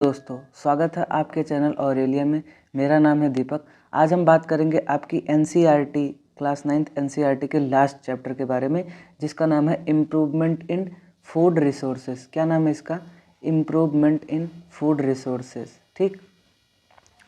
दोस्तों, स्वागत है आपके चैनल ऑरेलिया में। मेरा नाम है दीपक। आज हम बात करेंगे आपकी एनसीईआरटी क्लास 9th एनसीईआरटी के लास्ट चैप्टर के बारे में, जिसका नाम है इम्प्रूवमेंट इन फूड रिसोर्सेज। क्या नाम है इसका? Improvement in food resources. ठीक,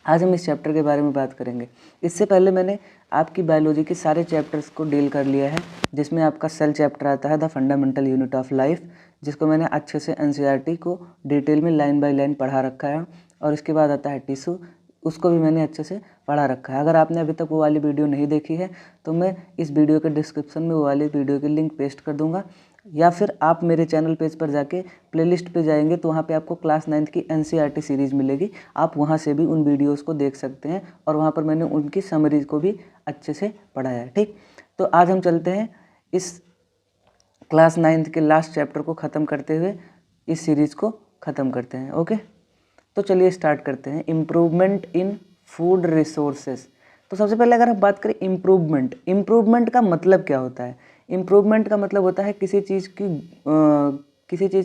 आज हम इस चैप्टर के बारे में बात करेंगे। इससे पहले मैंने आपकी बायोलॉजी के सारे चैप्टर्स को डील कर लिया है, जिसमें आपका सेल चैप्टर आता है, the fundamental unit of life, जिसको मैंने अच्छे से एनसीईआरटी को डिटेल में लाइन बाय लाइन पढ़ा रखा है। और इसके बाद आता है टिश्यू, उसको भी मैंने अच्छे से पढ़ा रखा है। अगर आपने अभी तक वो वाली वीडियो नहीं देखी है तो मैं इस वीडियो के डिस्क्रिप्शन में वो वाली वीडियो की लिंक पेस्ट कर दूंगा, या फिर आप मेरे चैनल पेज पर जाके प्लेलिस्ट पे जाएंगे तो वहाँ पे आपको क्लास 9th की एनसीईआरटी सीरीज़ मिलेगी। आप वहाँ से भी उन वीडियोस को देख सकते हैं, और वहाँ पर मैंने उनकी समरीज को भी अच्छे से पढ़ाया है। ठीक, तो आज हम चलते हैं इस क्लास 9th के लास्ट चैप्टर को ख़त्म करते हुए इस सीरीज़ को ख़त्म करते हैं। ओके, तो चलिए स्टार्ट करते हैं। Improvement in food resources. तो सबसे पहले अगर हम बात करें इम्प्रूवमेंट का मतलब क्या होता है? इम्प्रूवमेंट का मतलब होता है किसी चीज़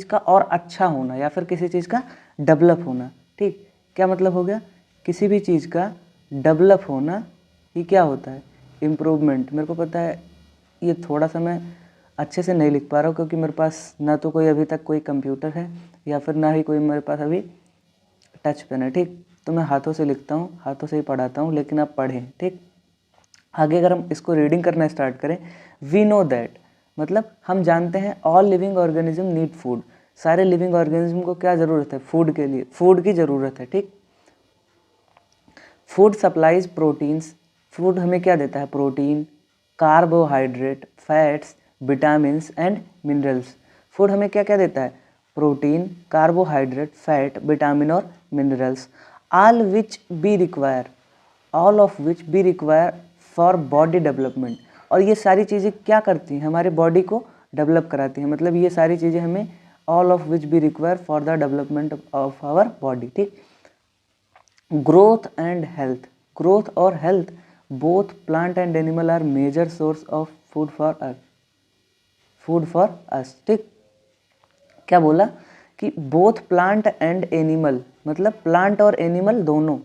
का और अच्छा होना, या फिर किसी चीज़ का डेवलप होना। ठीक, क्या मतलब हो गया? किसी भी चीज़ का डेवलप होना ही क्या होता है? इम्प्रूवमेंट। मेरे को पता है ये थोड़ा सा मैं अच्छे से नहीं लिख पा रहा हूँ, क्योंकि मेरे पास ना तो कोई अभी तक कोई कंप्यूटर है, या फिर ना ही कोई मेरे पास अभी टच पेन है। ठीक, तो मैं हाथों से लिखता हूँ, हाथों से ही पढ़ाता हूँ, लेकिन आप पढ़ें। ठीक, आगे अगर हम इसको रीडिंग करना स्टार्ट करें, वी नो दैट, मतलब हम जानते हैं, all living organism need food. सारे लिविंग ऑर्गेनिज्म को क्या ज़रूरत है? फूड के लिए, फूड की ज़रूरत है। ठीक, फूड सप्लाइज प्रोटीन्स। फूड हमें क्या देता है? Protein, carbohydrate, fats, vitamins and minerals. Food हमें क्या क्या देता है? प्रोटीन, कार्बोहाइड्रेट, फैट, विटामिन और minerals. All of which be require for body development. और ये सारी चीज़ें क्या करती हैं? हमारे बॉडी को डेवलप कराती हैं। मतलब ये सारी चीज़ें हमें all of which be require for the development of our body. ठीक, ग्रोथ एंड हेल्थ। ग्रोथ और health, both plant and animal are major source of food for us. ठीक, क्या बोला कि बोथ प्लांट एंड एनिमल, मतलब plant और animal दोनों,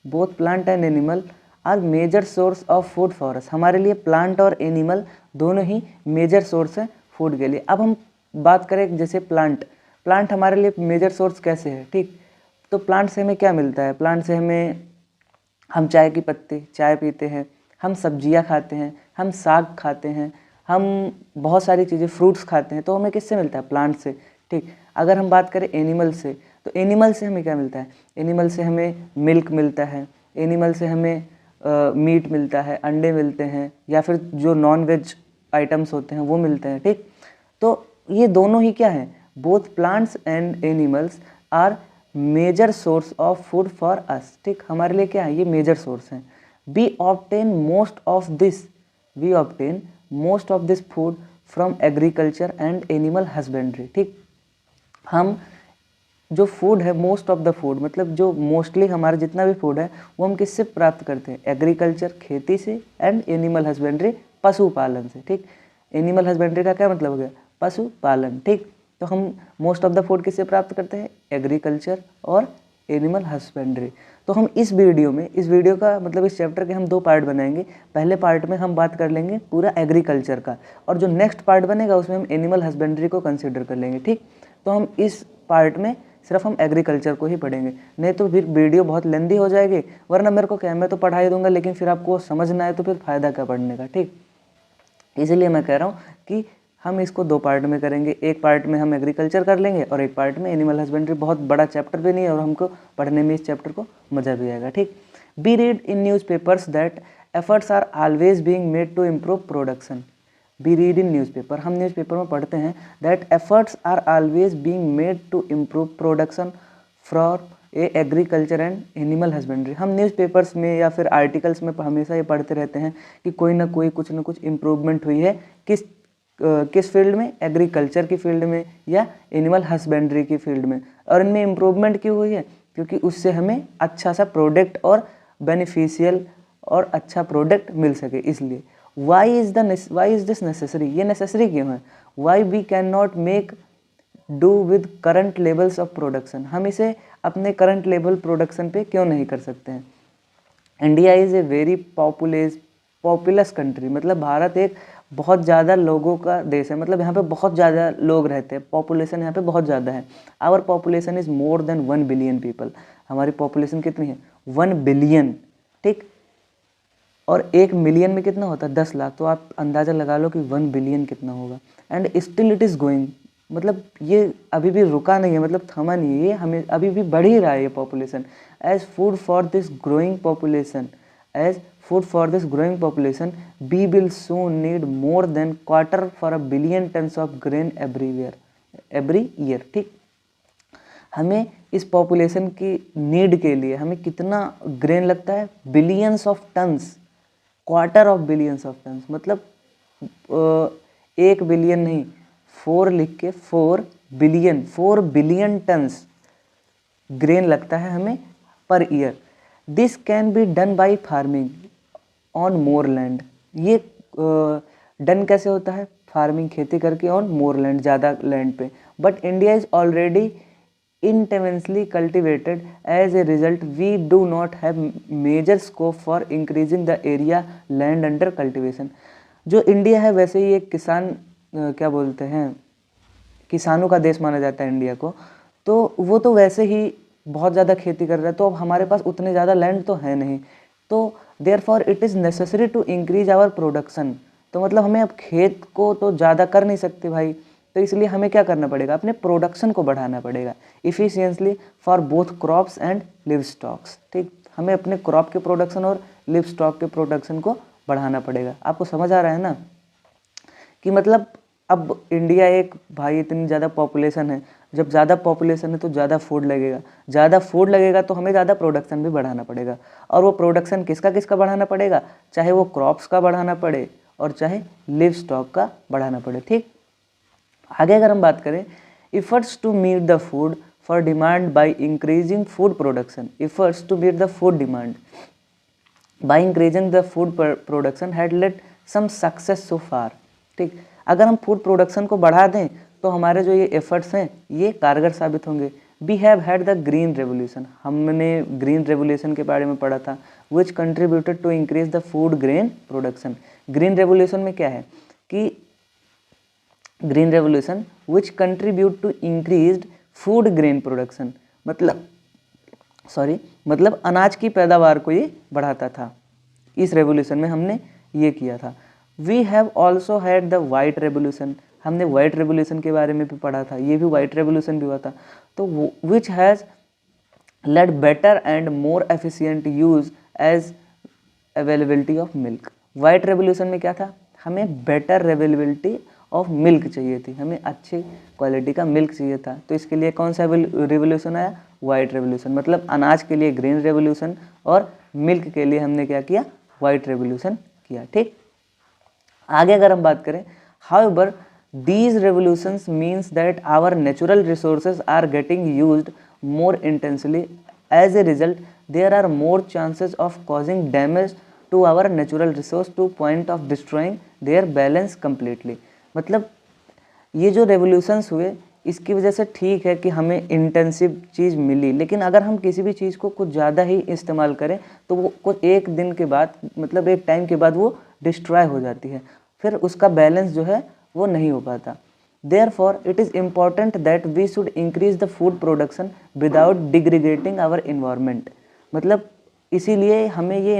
both plant and animal are major source of food for us. हमारे लिए प्लांट और एनिमल दोनों ही मेजर सोर्स है फूड के लिए। अब हम बात करें जैसे प्लांट हमारे लिए मेजर सोर्स कैसे है? ठीक, तो प्लांट से हमें क्या मिलता है? प्लांट से हम चाय की पत्ती, चाय पीते हैं, हम सब्जियां खाते हैं, हम साग खाते हैं, हम बहुत सारी चीज़ें, फ्रूट्स खाते हैं। तो हमें किससे मिलता है? प्लांट से। ठीक, अगर हम बात करें एनिमल से, तो एनिमल से हमें क्या मिलता है? एनिमल से हमें मिल्क मिलता है, एनिमल से हमें मीट मिलता है, अंडे मिलते हैं, या फिर जो नॉन वेज आइटम्स होते हैं वो मिलते हैं। ठीक, तो ये दोनों ही क्या हैं? Both plants and animals are major source of food for us. ठीक, हमारे लिए क्या है? ये मेजर सोर्स हैं। We obtain most of this food from agriculture and animal husbandry. ठीक, हम जो फूड है, मोस्ट ऑफ द फूड, मतलब जो मोस्टली हमारा जितना भी फूड है वो हम किससे प्राप्त करते हैं? एग्रीकल्चर, खेती से, एंड एनिमल हस्बेंड्री, पशुपालन से। ठीक, एनिमल हस्बेंड्री का क्या मतलब हो गया? पशुपालन। ठीक, तो हम मोस्ट ऑफ द फूड किससे प्राप्त करते हैं? एग्रीकल्चर और एनिमल हस्बेंड्री। तो हम इस वीडियो का मतलब इस चैप्टर के हम दो पार्ट बनाएंगे। पहले पार्ट में हम बात कर लेंगे पूरा एग्रीकल्चर का, और जो नेक्स्ट पार्ट बनेगा उसमें हम एनिमल हस्बेंड्री को कंसिडर कर लेंगे। ठीक, तो हम इस पार्ट में सिर्फ हम एग्रीकल्चर को ही पढ़ेंगे, नहीं तो फिर वीडियो बहुत लेंदी हो जाएगी। वरना मेरे को क्या, मैं तो पढ़ा ही दूंगा, लेकिन फिर आपको समझना है तो फिर फ़ायदा क्या पढ़ने का। ठीक, इसलिए मैं कह रहा हूँ कि हम इसको दो पार्ट में करेंगे। एक पार्ट में हम एग्रीकल्चर कर लेंगे और एक पार्ट में एनिमल हस्बेंड्री। बहुत बड़ा चैप्टर भी नहीं है और हमको पढ़ने में इस चैप्टर को मज़ा भी आएगा। ठीक, we read in newspapers that efforts are always being made to improve production. We read in newspaper, हम न्यूज़पेपर में पढ़ते हैं that efforts are always being made to improve production for agriculture and animal husbandry. हम newspapers में या फिर articles में हमेशा ये पढ़ते रहते हैं कि कोई ना कोई कुछ ना कुछ इम्प्रूवमेंट हुई है। किस फील्ड में? एग्रीकल्चर की फील्ड में या एनिमल हस्बेंड्री की फील्ड में। और इनमें इम्प्रूवमेंट क्यों हुई है? क्योंकि उससे हमें अच्छा सा प्रोडक्ट और बेनिफिशियल और अच्छा प्रोडक्ट मिल सके, इसलिए। Why is this necessary? ये नेसेसरी क्यों है? Why we can not make do with current levels of production. हम इसे अपने करंट लेवल प्रोडक्शन पे क्यों नहीं कर सकते हैं। India is a very populace country, मतलब भारत एक बहुत ज़्यादा लोगों का देश है, मतलब यहाँ पे बहुत ज़्यादा लोग रहते हैं, पॉपुलेशन यहाँ पे बहुत ज़्यादा है। Our population is more than 1 billion people. हमारी पॉपुलेशन कितनी है? 1 बिलियन, ठीक। और 1 मिलियन में कितना होता है? 10 लाख। तो आप अंदाज़ा लगा लो कि 1 बिलियन कितना होगा। And still it is going, मतलब ये अभी भी रुका नहीं है, मतलब थमा नहीं है, ये हमें अभी भी बढ़ ही रहा है ये population. As food for this growing population we will soon need more than quarter for a billion tons of grain every year, ठीक। हमें इस पॉपुलेशन की नीड के लिए हमें कितना ग्रेन लगता है? Billions of tons, quarter of billions of tons, मतलब 1 बिलियन नहीं, 4 लिख के 4 बिलियन टन्स ग्रेन लगता है हमें per year. This can be done by farming on more land. ये डन कैसे होता है? फार्मिंग, खेती करके ऑन मोर लैंड, ज़्यादा लैंड पे। But India is already intensely cultivated. As a result, we do not have major scope for increasing the area land under cultivation. जो India है वैसे ही एक क्या बोलते हैं, किसानों का देश माना जाता है इंडिया को, तो वो तो वैसे ही बहुत ज़्यादा खेती कर रहा है, तो अब हमारे पास उतने ज़्यादा लैंड तो है नहीं, तो therefore it is necessary to increase our production. तो मतलब हमें अब खेत को तो ज़्यादा कर नहीं सकते भाई, तो इसलिए हमें क्या करना पड़ेगा? अपने प्रोडक्शन को बढ़ाना पड़ेगा efficiently for both crops and livestocks, ठीक। हमें अपने क्रॉप के प्रोडक्शन और लिव स्टॉक के प्रोडक्शन को बढ़ाना पड़ेगा। आपको समझ आ रहा है ना कि मतलब अब इंडिया एक भाई इतनी ज़्यादा पॉपुलेशन है, जब ज़्यादा पॉपुलेशन है तो ज़्यादा फूड लगेगा तो हमें ज़्यादा प्रोडक्शन भी बढ़ाना पड़ेगा। और वो प्रोडक्शन किसका बढ़ाना पड़ेगा? चाहे वो क्रॉप्स का बढ़ाना पड़े और चाहे लिव स्टॉक का बढ़ाना पड़े, ठीक। आगे अगर हम बात करें, efforts to meet the food for demand by increasing food production, efforts to meet the food demand by increasing the food production had led some success so far, ठीक। अगर हम फूड प्रोडक्शन को बढ़ा दें तो हमारे जो ये एफर्ट्स हैं ये कारगर साबित होंगे। We have had the green revolution, हमने ग्रीन रेवोल्यूशन के बारे में पढ़ा था, which contributed to increase the food grain production. Green revolution में क्या है कि green revolution which contribute to increased food grain production, मतलब अनाज की पैदावार को ये बढ़ाता था। इस रेवोल्यूशन में हमने ये किया था। We have also had the white revolution, हमने वाइट रेवोल्यूशन के बारे में भी पढ़ा था, ये भी वाइट रेवोल्यूशन भी हुआ था। तो which has led better and more efficient use as availability of milk. White revolution में क्या था? हमें बेटर अवेलेबिलिटी ऑफ मिल्क चाहिए थी, हमें अच्छी क्वालिटी का मिल्क चाहिए था। तो इसके लिए कौन सा रेवोल्यूशन आया? White revolution. मतलब अनाज के लिए ग्रीन रेवोल्यूशन और मिल्क के लिए हमने क्या किया? वाइट रेवोल्यूशन किया, ठीक। आगे अगर हम बात करें, however these revolutions means that our natural resources are getting used more intensely, as a result there are more chances of causing damage to our natural resource to point of destroying their balance completely. मतलब ये जो revolutions हुए इसकी वजह से ठीक है कि हमें इंटेंसिव चीज़ मिली, लेकिन अगर हम किसी भी चीज़ को कुछ ज़्यादा ही इस्तेमाल करें तो वो कुछ एक दिन के बाद, मतलब एक टाइम के बाद वो डिस्ट्रॉय हो जाती है, फिर उसका बैलेंस जो है वो नहीं हो पाता। Therefore it is important that we should increase the food production without degradating our environment. मतलब इसीलिए हमें ये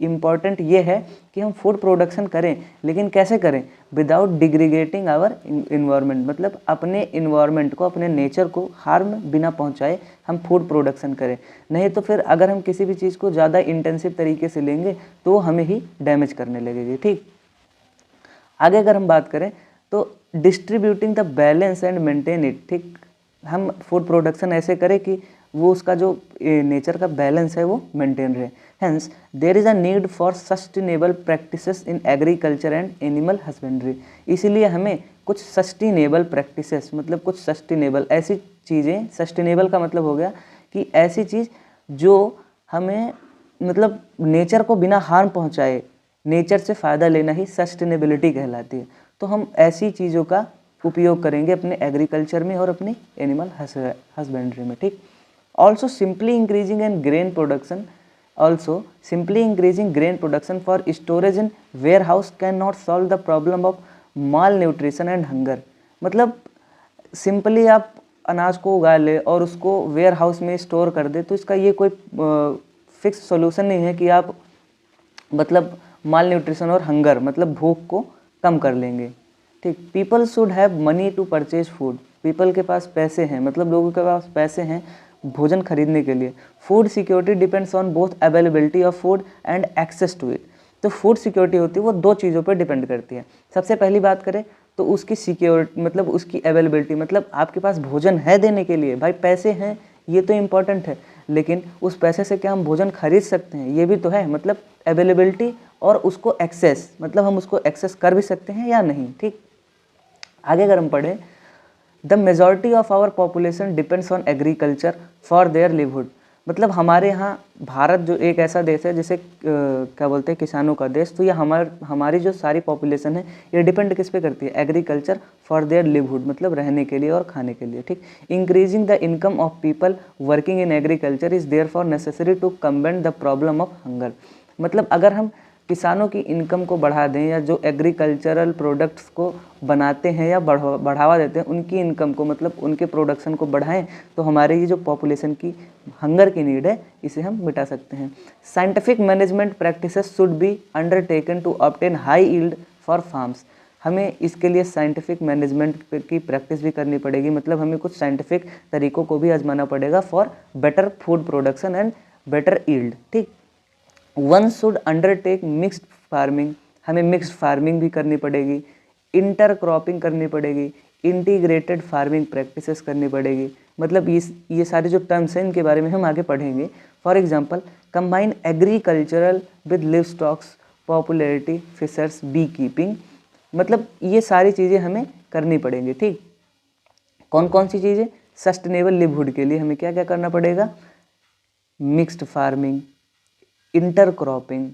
इम्पॉर्टेंट ये है कि हम फूड प्रोडक्शन करें, लेकिन कैसे करें? विदाउट डिग्रेडेटिंग आवर इन्वायरमेंट, मतलब अपने इन्वायरमेंट को, अपने नेचर को हार्म बिना पहुंचाए हम फूड प्रोडक्शन करें। नहीं तो फिर अगर हम किसी भी चीज़ को ज़्यादा इंटेंसिव तरीके से लेंगे तो हमें ही डैमेज करने लगेगी, ठीक। आगे अगर हम बात करें तो distributing the balance and maintain it, ठीक। हम फूड प्रोडक्शन ऐसे करें कि वो उसका जो नेचर का बैलेंस है वो मेंटेन रहे। Hence there is a need for sustainable practices in agriculture and animal husbandry. इसीलिए हमें कुछ सस्टेनेबल प्रैक्टिसेस, मतलब कुछ सस्टेनेबल ऐसी चीज़ें, सस्टेनेबल का मतलब हो गया कि ऐसी चीज़ जो हमें मतलब नेचर को बिना हार्म पहुँचाए, नेचर से फ़ायदा लेना ही सस्टेनेबिलिटी कहलाती है। तो हम ऐसी चीज़ों का उपयोग करेंगे अपने एग्रीकल्चर में और अपनी एनिमल हस्बेंड्री में, ठीक। Also simply increasing grain production for storage in warehouse cannot solve the problem of malnutrition and hunger। मतलब सिंपली आप अनाज को उगा ले और उसको वेयर हाउस में स्टोर कर दे तो इसका ये कोई फिक्स सॉल्यूशन नहीं है कि आप मतलब माल न्यूट्रिशन और हंगर मतलब भूख को कम कर लेंगे। ठीक, people should have money to purchase food. People के पास पैसे हैं, मतलब लोगों के पास पैसे हैं भोजन खरीदने के लिए। Food security depends on both availability of food and access to it. तो फूड सिक्योरिटी होती है वो दो चीज़ों पर डिपेंड करती है। सबसे पहली बात करें तो उसकी सिक्योरिटी मतलब उसकी अवेलेबिलिटी, मतलब आपके पास भोजन है देने के लिए, भाई पैसे हैं ये तो इम्पॉर्टेंट है, लेकिन उस पैसे से क्या हम भोजन खरीद सकते हैं ये भी तो है। मतलब अवेलेबिलिटी और उसको एक्सेस, मतलब हम उसको एक्सेस कर भी सकते हैं या नहीं। ठीक, आगे अगर हम पढ़ें, the majority of our population depends on agriculture for their livelihood. मतलब हमारे यहाँ भारत जो एक ऐसा देश है जिसे क्या बोलते हैं किसानों का देश, तो ये हमारी जो सारी पॉपुलेशन है ये डिपेंड किस पे करती है, एग्रीकल्चर फॉर देयर लिवहुड, मतलब रहने के लिए और खाने के लिए। ठीक, increasing the income of people working in agriculture is therefore necessary to combat the problem of hunger. मतलब अगर हम किसानों की इनकम को बढ़ा दें या जो एग्रीकल्चरल प्रोडक्ट्स को बनाते हैं या बढ़ावा देते हैं उनकी इनकम को, मतलब उनके प्रोडक्शन को बढ़ाएं, तो हमारे ये जो पॉपुलेशन की हंगर की नीड है इसे हम मिटा सकते हैं। Scientific management practices should be undertaken to obtain high yield for farms. हमें इसके लिए साइंटिफिक मैनेजमेंट की प्रैक्टिस भी करनी पड़ेगी, मतलब हमें कुछ साइंटिफिक तरीकों को भी आजमाना पड़ेगा for better food production and better yield. ठीक, one should undertake mixed farming. हमें मिक्स्ड फार्मिंग भी करनी पड़ेगी, इंटर क्रॉपिंग करनी पड़ेगी, इंटीग्रेटेड फार्मिंग प्रैक्टिसेस करनी पड़ेगी। मतलब ये सारे जो टर्म्स हैं इनके बारे में हम आगे पढ़ेंगे। For example, combine agricultural with livestocks, popularity, fishers, bee keeping. मतलब ये सारी चीज़ें हमें करनी पड़ेंगी। ठीक, कौन कौन सी चीज़ें? सस्टेनेबल लिवहुड के लिए हमें क्या क्या करना पड़ेगा? Mixed farming, intercropping,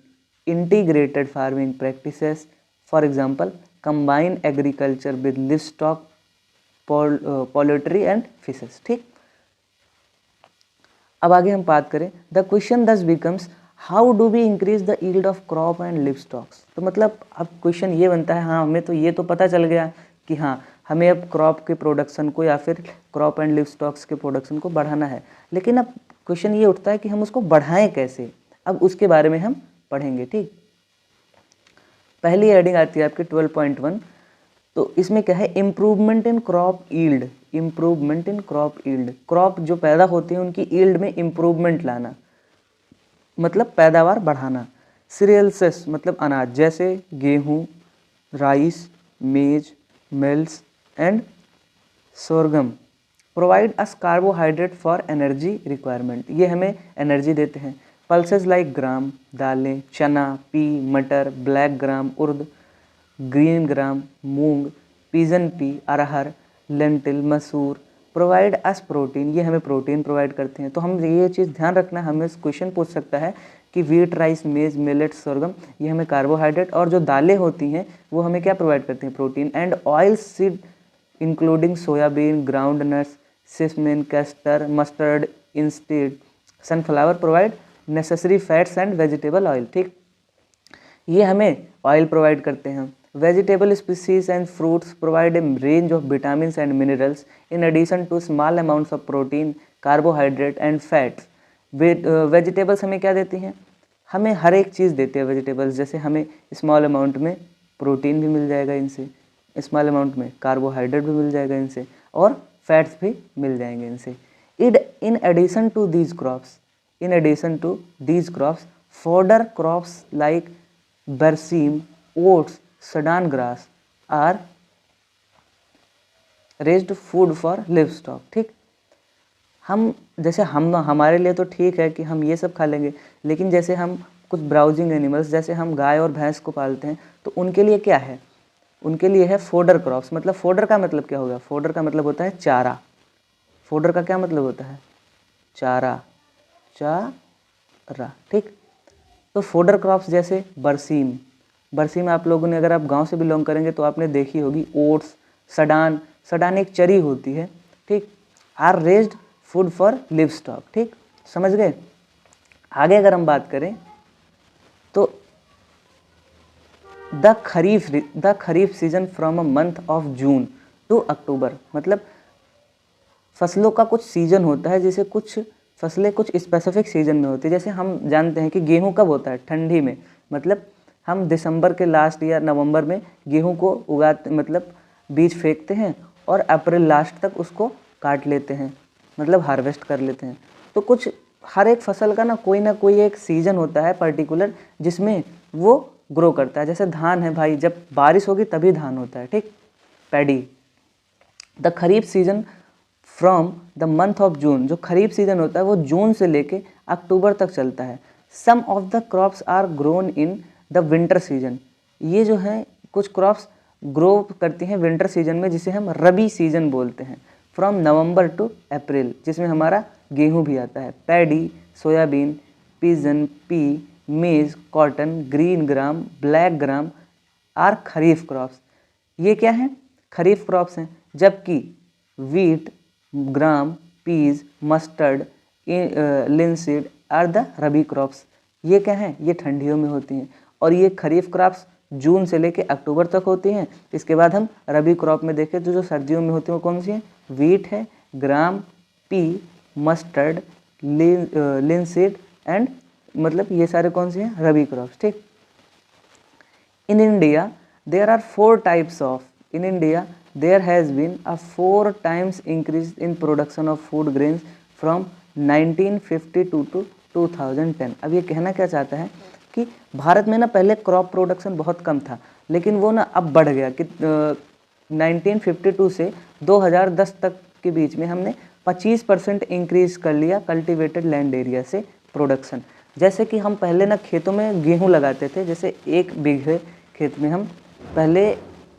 integrated farming practices, for example combine agriculture with livestock, poultry and fishes. ठीक, अब आगे हम बात करें, the question thus becomes how do we increase the yield of crop and livestocks. तो मतलब अब क्वेश्चन ये बनता है, हाँ हमें तो ये तो पता चल गया कि हाँ हमें अब क्रॉप के प्रोडक्शन को या फिर क्रॉप एंड लिवस्टॉक्स के प्रोडक्शन को बढ़ाना है, लेकिन अब क्वेश्चन ये उठता है कि हम उसको बढ़ाएं कैसे। अब उसके बारे में हम पढ़ेंगे। ठीक, पहली हेडिंग आती है आपकी 12.1। तो इसमें क्या है? Improvement in crop yield. Improvement in crop yield, crop जो पैदा होती है उनकी यील्ड में इम्प्रूवमेंट लाना, मतलब पैदावार बढ़ाना। सीरियल्सेस मतलब अनाज, जैसे गेहूँ, rice, maize, millets and sorghum. Provide us carbohydrate for energy requirement, ये हमें एनर्जी देते हैं। पल्सेस लाइक ग्राम, दालें, चना, पी, मटर, ब्लैक ग्राम, उर्द, ग्रीन ग्राम, मूंग, पिजन पी, अरहर, लेंटिल, मसूर। प्रोवाइड अस प्रोटीन, ये हमें प्रोटीन प्रोवाइड करते हैं। तो हम ये चीज़ ध्यान रखना है, हमें क्वेश्चन पूछ सकता है कि वीट, राइस, मेज, मिलेट, सोरगम ये हमें कार्बोहाइड्रेट, और जो दालें होती हैं वो हमें क्या प्रोवाइड करती हैं? Protein. And oil seed including soybean, ground nuts, sesame, castor, mustard, linseed, sunflower provide necessary fats and vegetable oil. ठीक, ये हमें ऑयल प्रोवाइड करते हैं। Vegetable species and fruits provide a range of vitamins and minerals in addition to small amounts of protein, carbohydrate and fats. Vegetables हमें क्या देती हैं? हमें हर एक चीज़ देते हैं वेजिटेबल्स, जैसे हमें स्मॉल अमाउंट में प्रोटीन भी मिल जाएगा इनसे, स्मॉल अमाउंट में कार्बोहाइड्रेट भी मिल जाएगा इनसे, और फैट्स भी मिल जाएंगे इनसे। In addition to these crops, in addition to these crops, fodder crops like berseem, oats, sudan grass are raised food for livestock। ठीक, हम जैसे हम हमारे लिए तो ठीक है कि हम ये सब खा लेंगे, लेकिन जैसे हम कुछ ब्राउजिंग एनिमल्स, जैसे हम गाय और भैंस को पालते हैं, तो उनके लिए क्या है? उनके लिए है फोडर क्रॉप्स। मतलब फोडर का मतलब क्या होगा? फोडर का मतलब होता है चारा। फोडर का क्या मतलब होता है? चारा, चारा। ठीक, तो फोडर क्रॉप्स जैसे बरसीम, बरसीम आप लोगों ने, अगर आप गांव से बिलोंग करेंगे तो आपने देखी होगी। ओट्स, सडान, सडान एक चरी होती है। ठीक, are raised food for livestock. ठीक, समझ गए। आगे अगर हम बात करें तो the kharif season from a month of June to October, मतलब फसलों का कुछ सीजन होता है, जैसे कुछ फसलें कुछ स्पेसिफिक सीजन में होती है। जैसे हम जानते हैं कि गेहूं कब होता है, ठंडी में, मतलब हम दिसंबर के लास्ट या नवंबर में गेहूं को उगाते, मतलब बीज फेंकते हैं और अप्रैल लास्ट तक उसको काट लेते हैं, मतलब हार्वेस्ट कर लेते हैं। तो कुछ हर एक फसल का ना कोई एक सीजन होता है पर्टिकुलर जिसमें वो ग्रो करता है। जैसे धान है भाई, जब बारिश होगी तभी धान होता है। ठीक, paddy. The kharif season from the month of जून, जो खरीफ सीजन होता है वो जून से लेके अक्टूबर तक चलता है। Some of the crops are grown in the winter season, ये जो है कुछ क्रॉप्स ग्रो करती हैं विंटर सीजन में, जिसे हम रबी सीजन बोलते हैं। फ्रॉम नवंबर टू अप्रैल, जिसमें हमारा गेहूं भी आता है। Paddy, soybean, pigeon, pea, maize, cotton, green gram, black gram are kharif crops, ये क्या है, खरीफ क्रॉप्स हैं। जबकि wheat, gram, peas, mustard, linseed are the rabi crops, ये क्या हैं, ये ठंडियों में होती हैं। और ये खरीफ क्रॉप्स जून से लेके अक्टूबर तक होती हैं। इसके बाद हम रबी क्रॉप में देखें तो जो सर्दियों में होती हैं वो कौन सी हैं, वीट है, gram, pea, mustard, linseed and, मतलब ये सारे कौन से हैं, रबी क्रॉप्स। ठीक, in India there are 4 types of, in India there has been a 4 times increase in production of food grains from 1952 to 2010। अब ये कहना क्या चाहता है कि भारत में ना पहले क्रॉप प्रोडक्शन बहुत कम था, लेकिन वो ना अब बढ़ गया कि 1952 से 2010 तक के बीच में हमने 25% इंक्रीज कर लिया कल्टिवेटेड लैंड एरिया से प्रोडक्शन। जैसे कि हम पहले ना खेतों में गेहूँ लगाते थे, जैसे 1 बीघे खेत में हम पहले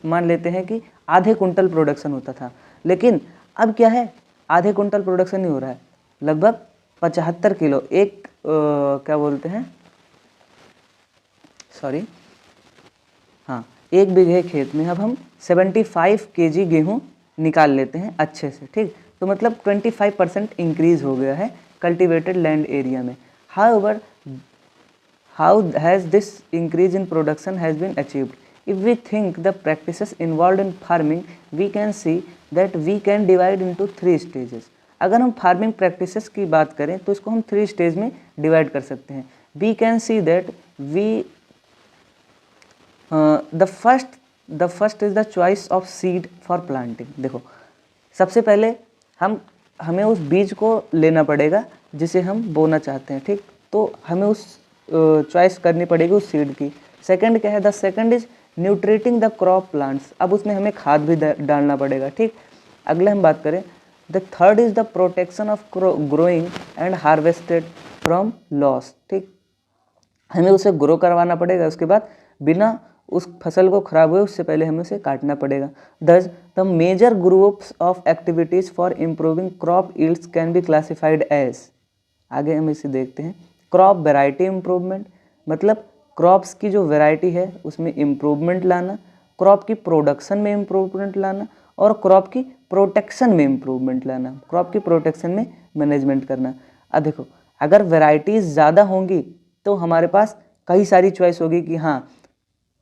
मान लेते हैं कि आधे कुंटल प्रोडक्शन होता था, लेकिन अब क्या है, आधे कुंटल प्रोडक्शन नहीं हो रहा है, लगभग 75 किलो एक क्या बोलते हैं, सॉरी, हाँ, 1 बीघे खेत में अब हम 75 केजी गेहूँ निकाल लेते हैं अच्छे से। ठीक, तो मतलब 25% इंक्रीज हो गया है कल्टिवेटेड लैंड एरिया में। However, how has this increase in production has been achieved? If we think the practices involved in farming, we can see that we can divide into 3 stages। अगर हम farming practices की बात करें तो इसको हम 3 stage में डिवाइड कर सकते हैं। We can see that the first is the choice of seed for planting। देखो, सबसे पहले हमें उस बीज को लेना पड़ेगा जिसे हम बोना चाहते हैं। ठीक, तो हमें उस चॉइस करनी पड़ेगी उस सीड की। सेकंड क्या है, the second is nutrating the crop plants, अब उसमें हमें खाद भी डालना पड़ेगा। ठीक, अगले हम बात करें, the third is the protection of growing and harvested from loss. ठीक, हमें उसे ग्रो करवाना पड़ेगा, उसके बाद बिना उस फसल को खराब हुए उससे पहले हमें उसे काटना पड़ेगा। Thus, the major groups of activities for improving crop yields can be classified as, आगे हम इसे देखते हैं। क्रॉप वेराइटी इम्प्रूवमेंट, मतलब क्रॉप्स की जो वैरायटी है उसमें इम्प्रूवमेंट लाना, क्रॉप की प्रोडक्शन में इम्प्रूवमेंट लाना, और क्रॉप की प्रोटेक्शन में इम्प्रूवमेंट लाना, क्रॉप की प्रोटेक्शन में मैनेजमेंट करना। अब देखो, अगर वैरायटीज़ ज़्यादा होंगी तो हमारे पास कई सारी चॉइस होगी कि हाँ,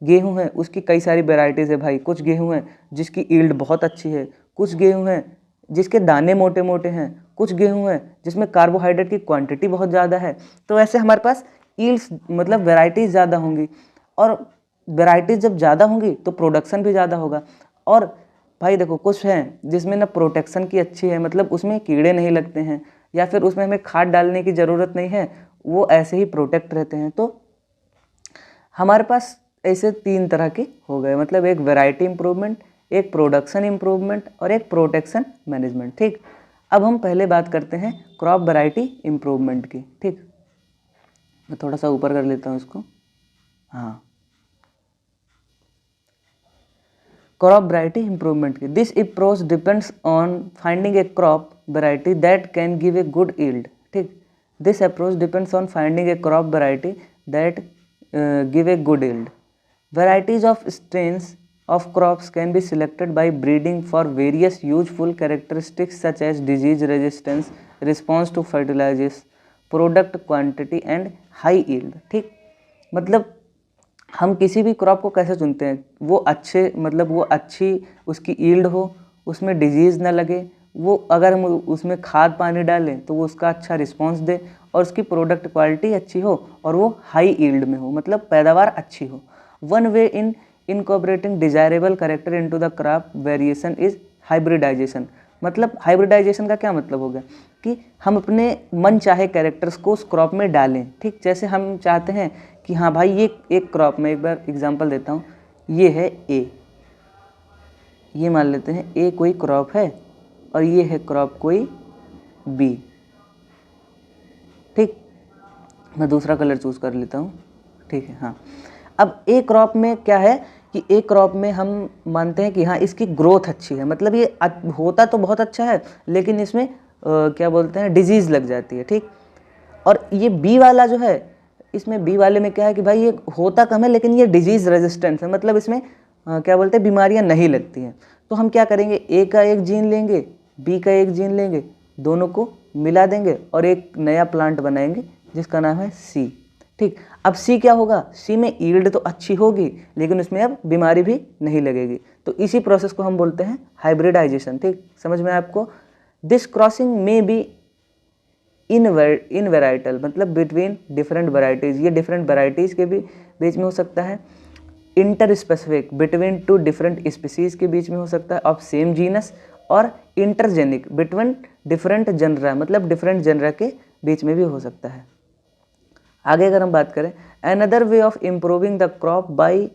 गेहूं है उसकी कई सारी वैरायटीज़ है भाई, कुछ गेहूं है जिसकी ईल्ड बहुत अच्छी है, कुछ गेहूं है जिसके दाने मोटे मोटे हैं, कुछ गेहूं है जिसमें कार्बोहाइड्रेट की क्वांटिटी बहुत ज़्यादा है। तो ऐसे हमारे पास ईल्ड्स, मतलब वैरायटीज़ ज़्यादा होंगी, और वैरायटीज़ जब ज़्यादा होंगी तो प्रोडक्शन भी ज़्यादा होगा। और भाई देखो, कुछ हैं जिसमें ना प्रोटेक्शन की अच्छी है, मतलब उसमें कीड़े नहीं लगते हैं, या फिर उसमें हमें खाद डालने की ज़रूरत नहीं है, वो ऐसे ही प्रोटेक्ट रहते हैं। तो हमारे पास ऐसे 3 तरह के हो गए, मतलब एक वैरायटी इम्प्रूवमेंट, एक प्रोडक्शन इम्प्रूवमेंट और एक प्रोटेक्शन मैनेजमेंट। ठीक, अब हम पहले बात करते हैं क्रॉप वैरायटी इम्प्रूवमेंट की। ठीक, मैं थोड़ा सा ऊपर कर लेता हूँ इसको, हाँ, क्रॉप वैरायटी इम्प्रूवमेंट की। This approach depends on finding a crop variety that can give a good yield. ठीक, this approach depends on finding a crop variety that give a good yield. Varieties of strains of crops can be selected by breeding for various useful characteristics such as disease resistance, response to fertilisation, product quantity and high yield. ठीक, मतलब हम किसी भी crop को कैसे चुनते हैं, वो अच्छे मतलब वो अच्छी उसकी यील्ड हो, उसमें डिजीज़ ना लगे, वो अगर हम उसमें खाद पानी डालें तो वो उसका अच्छा रिस्पॉन्स दे, और उसकी प्रोडक्ट क्वालिटी अच्छी हो और वो हाई यील्ड में हो, मतलब पैदावार अच्छी हो। One way in incorporating desirable character into the crop variation is hybridisation. मतलब हाइब्रिडाइजेशन का क्या मतलब हो गया कि हम अपने मन चाहे कैरेक्टर्स को उस क्रॉप में डालें। ठीक, जैसे हम चाहते हैं कि हाँ भाई ये एक क्रॉप में, एक बार एग्जांपल देता हूँ, ये है ए, ये मान लेते हैं ए कोई क्रॉप है और ये है क्रॉप कोई बी। ठीक, मैं दूसरा कलर चूज़ कर लेता हूँ। ठीक है, हाँ। अब ए क्रॉप में क्या है कि ए क्रॉप में हम मानते हैं कि हाँ इसकी ग्रोथ अच्छी है, मतलब ये होता तो बहुत अच्छा है, लेकिन इसमें क्या बोलते हैं, डिजीज़ लग जाती है। ठीक, और ये बी वाला जो है, इसमें बी वाले में क्या है कि भाई ये होता कम है लेकिन ये डिजीज़ रेजिस्टेंस है, मतलब इसमें क्या बोलते हैं, बीमारियां नहीं लगती हैं। तो हम क्या करेंगे, ए का एक जीन लेंगे, बी का एक जीन लेंगे, दोनों को मिला देंगे और एक नया प्लांट बनाएंगे जिसका नाम है सी। ठीक, अब सी क्या होगा, सी में यील्ड तो अच्छी होगी लेकिन उसमें अब बीमारी भी नहीं लगेगी। तो इसी प्रोसेस को हम बोलते हैं हाइब्रिडाइजेशन। ठीक, समझ में आपको। दिस क्रॉसिंग में बी इन वेराइटल, मतलब बिटवीन डिफरेंट वैरायटीज़, ये डिफरेंट वैरायटीज़ के भी बीच में हो सकता है। Inter specific between two different species के बीच में हो सकता है ऑफ सेम जीनस, और इंटरजेनिक बिटवीन डिफरेंट जनरा, मतलब डिफरेंट जनरा के बीच में भी हो सकता है। आगे अगर हम बात करें, another way of improving the crop by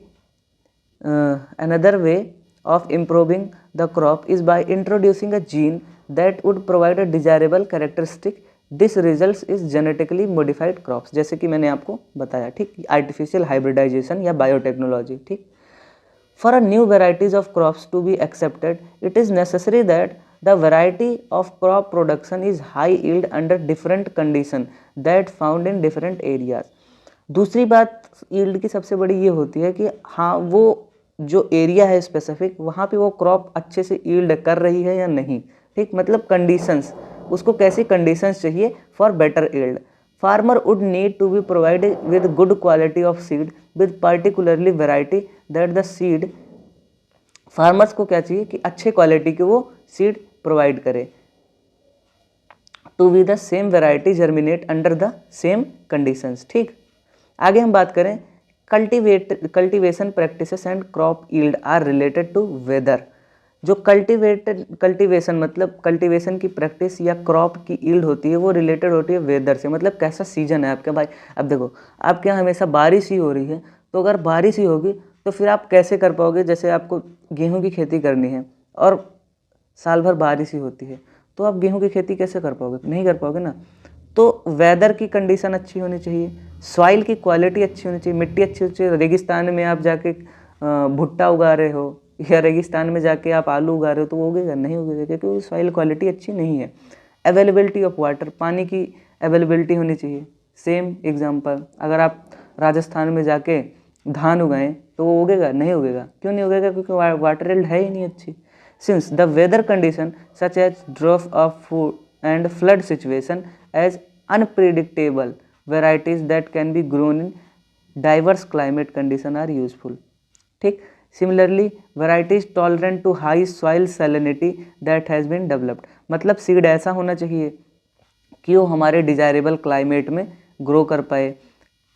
another way of improving the crop is by introducing a gene that would provide a desirable characteristic. This results is genetically modified crops, जैसे कि मैंने आपको बताया। ठीक, आर्टिफिशियल हाइब्रिडाइजेशन या biotechnology. ठीक, for a new varieties of crops to be accepted, it is necessary that the variety of crop production is high yield under different condition that found in different areas. दूसरी बात yield की सबसे बड़ी ये होती है कि हाँ वो जो एरिया है स्पेसिफिक, वहाँ पे वो क्रॉप अच्छे से यील्ड कर रही है या नहीं। ठीक, मतलब कंडीशंस, उसको कैसी कंडीशंस चाहिए for better yield. Farmer would need to be provided with good quality of seed with particularly variety that the seed, farmers को क्या चाहिए कि अच्छे क्वालिटी के वो सीड प्रोवाइड करे to be the same variety germinate under the same conditions. ठीक, आगे हम बात करें, cultivation practices and crop yield are related to weather. जो कल्टीवेशन मतलब कल्टीवेशन की प्रैक्टिस या क्रॉप की यील्ड होती है वो रिलेटेड होती है वेदर से, मतलब कैसा सीजन है आपका। भाई अब देखो, आपके यहाँ हमेशा बारिश ही हो रही है, तो अगर बारिश ही होगी तो फिर आप कैसे कर पाओगे। जैसे आपको गेहूँ की खेती करनी है और साल भर बारिश ही होती है, तो आप गेहूँ की खेती कैसे कर पाओगे, नहीं कर पाओगे ना। तो वेदर की कंडीशन अच्छी होनी चाहिए, सॉइल की क्वालिटी अच्छी होनी चाहिए, मिट्टी अच्छी होनी चाहिए। रेगिस्तान में आप जाके भुट्टा उगा रहे हो या रेगिस्तान में जाके आप आलू उगा रहे हो तो वो उगेगा नहीं, उगेगा क्योंकि सॉइल क्वालिटी अच्छी नहीं है। अवेलेबिलिटी ऑफ वाटर, पानी की अवेलेबिलिटी होनी चाहिए। सेम एग्जांपल, अगर आप राजस्थान में जाके धान उगाएं तो वो उगेगा नहीं, उगेगा क्यों नहीं उगेगा, क्योंकि वाटर यील्ड है ही नहीं अच्छी। Since the weather condition such as drop of food and flood situation as unpredictable varieties that can be grown in diverse climate condition are useful. ठीक, similarly varieties tolerant to high soil salinity that has been developed, मतलब seed ऐसा होना चाहिए कि वो हमारे desirable climate में grow कर पाए,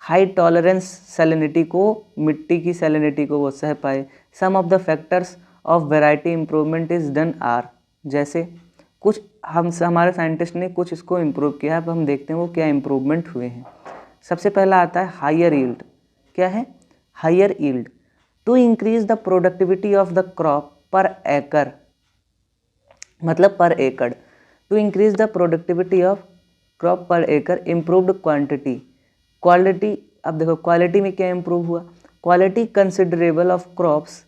हाई टॉलरेंस सैलिनिटी को, मिट्टी की सैलिनिटी को वो सह पाए। Some of the factors of variety improvement is done are, जैसे कुछ हमारे साइंटिस्ट ने कुछ इसको इम्प्रूव किया है, अब हम देखते हैं वो क्या इम्प्रूवमेंट हुए हैं। सबसे पहला आता है हायर यील्ड। क्या है higher yield? To increase the productivity of the crop per acre, मतलब per acre. To increase the productivity of crop per acre, improved quantity, quality. अब देखो क्वालिटी में क्या इम्प्रूव हुआ, quality considerable of crops,